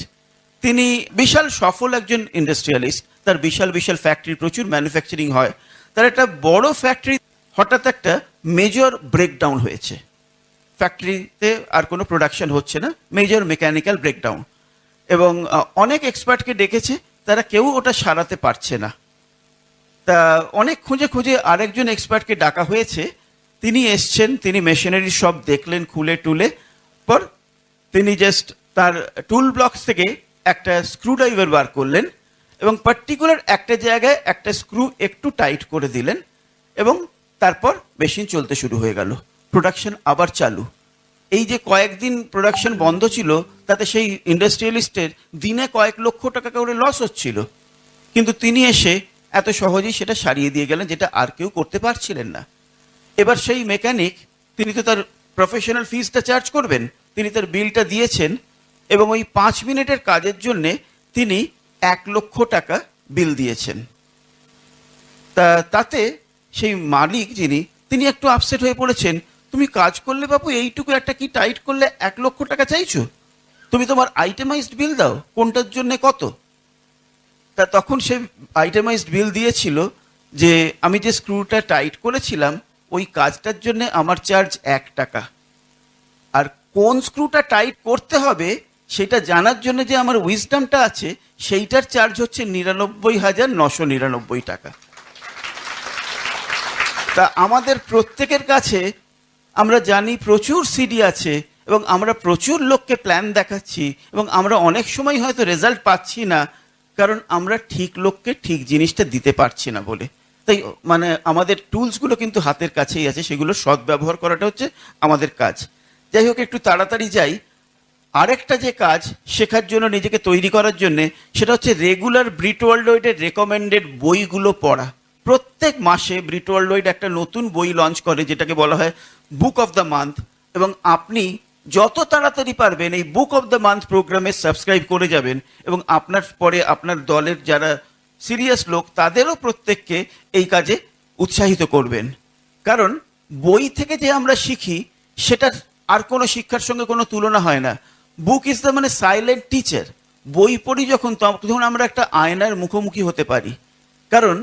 তিনি বিশাল সফল একজন ইন্ডাস্ট্রিয়ালিস্ট, তার বিশাল বিশাল ফ্যাক্টরি, প্রচুর ম্যানুফ্যাকচারিং হয়। তার একটা বড় ফ্যাক্টরি হঠাৎ একটা মেজর ব্রেকডাউন হয়েছে, ফ্যাক্টরিতে আর কোনো প্রোডাকশন হচ্ছে না, মেজর মেকানিক্যাল ব্রেকডাউন। এবং অনেক এক্সপার্টকে ডেকেছে, তারা কেউ ওটা সারাতে পারছে না। তা অনেক খুঁজে খুঁজে আরেকজন এক্সপার্টকে ডাকা হয়েছে, তিনি এসছেন, তিনি মেশিনারি সব দেখলেন খুলে টুলে, পর তিনি জাস্ট তার টুল ব্লকস থেকে একটা স্ক্রুড্রাইভার বার করলেন এবং পার্টিকুলার একটা জায়গায় একটা স্ক্রু একটু টাইট করে দিলেন, এবং তারপর মেশিন চলতে শুরু হয়ে গেল, প্রোডাকশন আবার চালু। এই যে কয়েকদিন প্রোডাকশন বন্ধ ছিল, তাতে সেই ইন্ডাস্ট্রিয়ালিস্টের দিনে কয়েক লক্ষ টাকা করে লস হচ্ছিল, কিন্তু তিনি এসে এত সহজেই সেটা সারিয়ে দিয়ে গেলেন, যেটা আর কেউ করতে পারছিলেন না। এবার সেই মেকানিক, তিনি তো তার প্রফেশনাল ফিজটা চার্জ করবেন, তিনি তার বিলটা দিয়েছেন, এবং ওই 5 মিনিটের কাজের জন্যে তিনি 1 লক্ষ টাকা বিল দিয়েছেন। তাতে সেই মালিক তিনি একটু আপসেট হয়ে পড়েছেন। তুমি কাজ করলে বাবু, এইটুকু একটা কি টাইট করলে 1 লক্ষ টাকা চাইছো? তুমি তোমার আইটেমাইজড বিল দাও, কোনটার জন্য কত। তখন সে আইটেমাইজড বিল দিয়েছিল যে আমি যে স্ক্রুটা টাইট করেছিলাম ওই কাজটার জন্য আমার চার্জ 1 টাকা। আর কোন স্ক্রুটা টাইট করতে হবে সেটা জানার জন্য যে আমার উইজডমটা আছে, সেইটার চার্জ হচ্ছে 99,999 টাকা। তা আমাদের প্রত্যেকের কাছে আমরা জানি প্রচুর সিডি আছে এবং আমরা প্রচুর লোককে প্ল্যান দেখাচ্ছি এবং আমরা অনেক সময় হয়তো রেজাল্ট পাচ্ছি না, কারণ আমরা ঠিক লোককে ঠিক জিনিসটা দিতে পারছি না বলে। তাই মানে আমাদের টুলসগুলো কিন্তু হাতের কাছেই আছে, সেগুলো সদ্ব্যবহার করাটা হচ্ছে আমাদের কাজ। যাই হোক, একটু তাড়াতাড়ি যাই। আরেকটা যে কাজ শেখার জন্য, নিজেকে তৈরি করার জন্যে, সেটা হচ্ছে রেগুলার ব্রিট ওয়ার্ল্ডওয়াইডের রেকমেন্ডেড বইগুলো পড়া। প্রত্যেক মাসে ব্রিট ওয়ার্ল্ডওয়াইড একটা নতুন বই লঞ্চ করে, যেটাকে বলা হয় বুক অফ দ্য মান্থ, এবং আপনি যত তাড়াতাড়ি পারবেন এই বুক অফ দ্য মান্থ প্রোগ্রামে সাবস্ক্রাইব করে যাবেন এবং আপনার পরে আপনার দলের যারা সিরিয়াস লোক তাদেরও প্রত্যেককে এই কাজে উৎসাহিত করবেন। কারণ বই থেকে যে আমরা শিখি সেটার আর কোনো শিক্ষার সঙ্গে কোনো তুলনা হয় না। বুক ইজ দ্য মানে সাইলেন্ট টিচার। বই পড়ি যখন, তখন আমরা একটা আয়নার মুখোমুখি হতে পারি। কারণ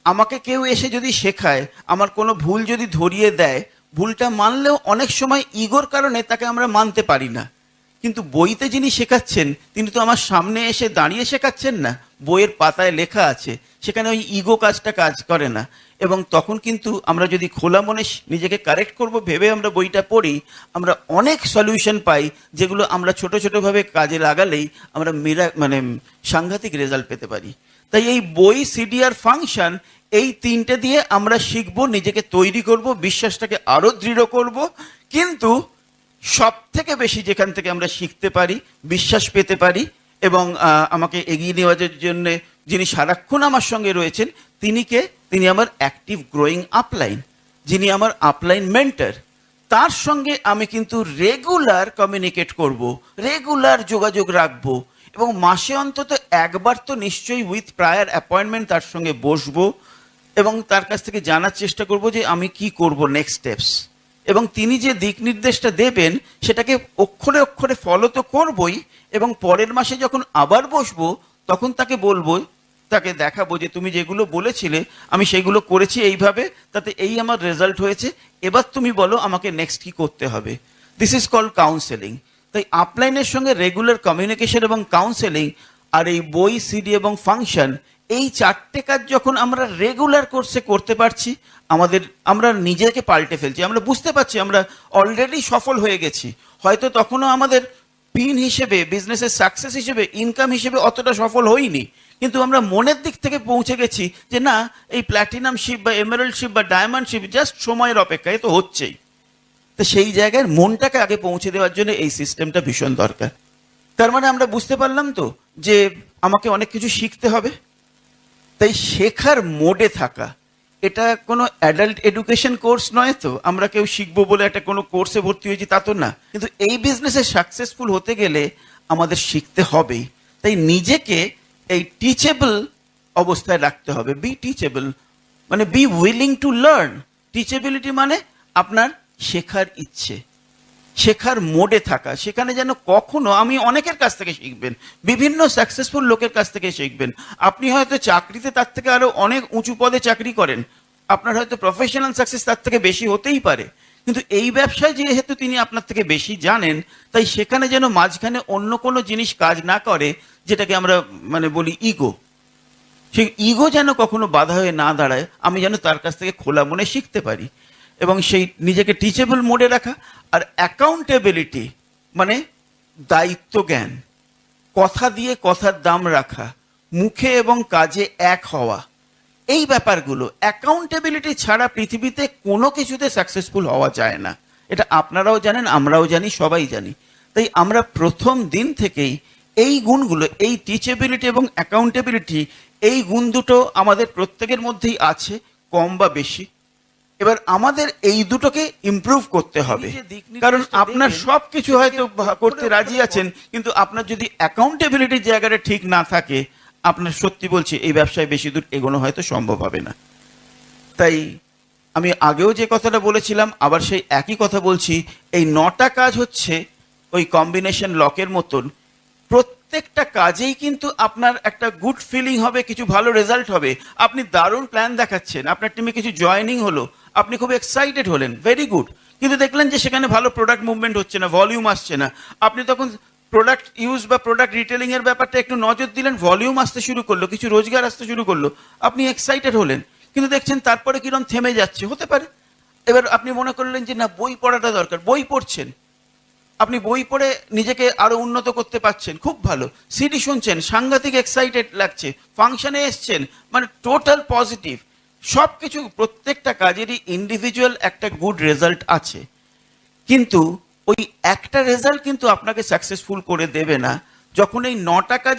আমাকে কেউ এসে যদি শেখায়, আমার কোনো ভুল যদি ধরিয়ে দেয়, ভুলটা মানলেও অনেক সময় ইগোর কারণে তাকে আমরা মানতে পারি না। কিন্তু বইতে যিনি শেখাচ্ছেন তিনি তো আমার সামনে এসে দাঁড়িয়ে শেখাচ্ছেন না, বইয়ের পাতায় লেখা আছে, সেখানে ওই ইগো কাজটা কাজ করে না। এবং তখন কিন্তু আমরা যদি খোলা মনে নিজেকে কারেক্ট করব ভেবে আমরা বইটা পড়ি, আমরা অনেক সলিউশন পাই, যেগুলো আমরা ছোট ছোটোভাবে কাজে লাগালেই আমরা সাংঘাতিক রেজাল্ট পেতে পারি। তাই এই বই, সিডি আর ফাংশন, এই তিনটে দিয়ে আমরা শিখবো, নিজেকে তৈরি করব, বিশ্বাসটাকে আরো দৃঢ় করব। কিন্তু সব থেকে বেশি যেখান থেকে আমরা শিখতে পারি, বিশ্বাস পেতে পারি এবং আমাকে এগিয়ে নেওয়ার জন্য যিনি সারাক্ষণ আমার সঙ্গে রয়েছেন, তিনি আমার অ্যাক্টিভ গ্রোয়িং আপলাইন, যিনি আমার আপলাইন মেন্টর। তার সঙ্গে আমি কিন্তু রেগুলার কমিউনিকেট করব, রেগুলার যোগাযোগ রাখবো এবং মাসে অন্তত একবার তো নিশ্চয়ই উইথ প্রায়ার অ্যাপয়েন্টমেন্ট তার সঙ্গে বসবো এবং তার কাছ থেকে জানার চেষ্টা করব যে আমি কি করব নেক্সট স্টেপস। এবং তিনি যে দিক নির্দেশটা দেবেন সেটাকে অক্ষরে অক্ষরে ফলো তো করবই, এবং পরের মাসে যখন আবার বসবো তখন তাকে বলবো, তাকে দেখাবো যে তুমি যেগুলো বলেছিলে আমি সেগুলো করেছি এইভাবে, তাতে এই আমার রেজাল্ট হয়েছে, এবার তুমি বলো আমাকে নেক্সট কি করতে হবে। This is called counselling. তাই আপলাইনের সঙ্গে রেগুলার কমিউনিকেশন এবং কাউন্সেলিং আর এই বই, সিডি এবং ফাংশন, এই চারটে কাজ যখন আমরা রেগুলার কোর্সে করতে পারছি, আমরা নিজেকে পাল্টে ফেলছি। আমরা বুঝতে পারছি আমরা অলরেডি সফল হয়ে গেছি। হয়তো তখনও আমাদের পিন হিসেবে, বিজনেসের সাকসেস হিসেবে, ইনকাম হিসেবে অতটা সফল হইনি, কিন্তু আমরা মনের দিক থেকে পৌঁছে গেছি যে না, এই প্ল্যাটিনাম শিপ বা এমারাল্ড শিপ বা ডায়মন্ড শিপ জাস্ট সময়ের অপেক্ষায় তো হচ্ছেই। তো সেই জায়গায় মনটাকে আগে পৌঁছে দেওয়ার জন্য এই সিস্টেমটা ভীষণ দরকার। তার মানে আমরা বুঝতে পারলাম তো যে আমাকে অনেক কিছু শিখতে হবে। তাই শেখার মোডে থাকা, এটা কোনো অ্যাডাল্ট এডুকেশন কোর্স নয় তো, আমরা কেউ শিখবো বলে একটা কোনো কোর্সে ভর্তি হয়েছি তা তো না। কিন্তু এই বিজনেসে সাকসেসফুল হতে গেলে আমাদের শিখতে হবেই। তাই নিজেকে এই টিচেবল অবস্থায় রাখতে হবে। বি টিচেবল মানে বি উইলিং টু লার্ন। টিচেবিলিটি মানে আপনার শেখার ইচ্ছে, শেখার মোডে থাকা। সেখানে যেন কখনো, আমি অনেকের কাছ থেকে শিখবেন, বিভিন্ন সাকসেসফুল লোকের কাছ থেকে শিখবেন। আপনি হয়তো চাকরিতে তার থেকে আরো অনেক উঁচু পদে চাকরি করেন, আপনার হয়তো প্রফেশনাল সাকসেস তার থেকে বেশি হতেই পারে, কিন্তু এই ব্যবসায় যেহেতু তিনি আপনার থেকে বেশি জানেন, তাই সেখানে যেন মাঝখানে অন্য কোনো জিনিস কাজ না করে, যেটাকে আমরা বলি ইগো। সেই ইগো যেন কখনো বাধা হয়ে না দাঁড়ায়, আমি যেন তার কাছ থেকে খোলা মনে শিখতে পারি। এবং সেই নিজেকে টিচেবল মোডে রাখা। আর অ্যাকাউন্টেবিলিটি মানে দায়িত্ব জ্ঞান, কথা দিয়ে কথার দাম রাখা, মুখে এবং কাজে এক হওয়া, এই ব্যাপারগুলো। অ্যাকাউন্টেবিলিটি ছাড়া পৃথিবীতে কোনো কিছুতে সাকসেসফুল হওয়া যায় না। এটা আপনারাও জানেন, আমরাও জানি, সবাই জানি। তাই আমরা প্রথম দিন থেকেই এই গুণগুলো, এই টিচেবিলিটি এবং অ্যাকাউন্টেবিলিটি, এই গুণ দুটো আমাদের প্রত্যেকের মধ্যেই আছে, কম বা বেশি। এবার আমাদের এই দুটোকে ইমপ্রুভ করতে হবে। কারণ আপনার সব কিছু হয়তো করতে রাজি আছেন, কিন্তু আপনার যদি অ্যাকাউন্টেবিলিটির জায়গাটা ঠিক না থাকে, আপনার সত্যি বলছি এই ব্যবসায় বেশি দূর এগোনো হয়তো সম্ভব হবে না। তাই আমি আগেও যে কথাটা বলেছিলাম, আবার সেই একই কথা বলছি, এই 9টা কাজ হচ্ছে ওই কম্বিনেশন লকের মতন। প্রত্যেকটা কাজেই কিন্তু আপনার একটা গুড ফিলিং হবে, কিছু ভালো রেজাল্ট হবে। আপনি দারুণ প্ল্যান দেখাচ্ছেন, আপনার টিমে কিছু জয়েনিং হলো, আপনি খুব এক্সাইটেড হলেন, ভেরি গুড, কিন্তু দেখলেন যে সেখানে ভালো প্রোডাক্ট মুভমেন্ট হচ্ছে না, ভলিউম আসছে না। আপনি তখন প্রোডাক্ট ইউজ বা প্রোডাক্ট রিটেলিং এর ব্যাপারটা একটু নজর দিলেন, ভলিউম আসতে শুরু করলো, কিছু রোজগার আসতে শুরু করলো, আপনি এক্সাইটেড হলেন, কিন্তু দেখছেন তারপরে কিরম থেমে যাচ্ছে, হতে পারে। এবার আপনি মনে করলেন যে না, বই পড়াটা দরকার, বই পড়ছেন, আপনি বই পড়ে নিজেকে আরো উন্নত করতে পারছেন, খুব ভালো। সিডি শুনছেন, সাংঘাতিক এক্সাইটেড লাগছে, ফাংশনে এসছেন, মানে টোটাল পজিটিভ। সবকিছু, প্রত্যেকটা কাজেরই ইন্ডিভিজুয়াল একটা গুড রেজাল্ট আছে, কিন্তু ওই একটা রেজাল্ট কিন্তু আপনাকে সাকসেসফুল করে দেবে না। যখন এই 9টা কাজ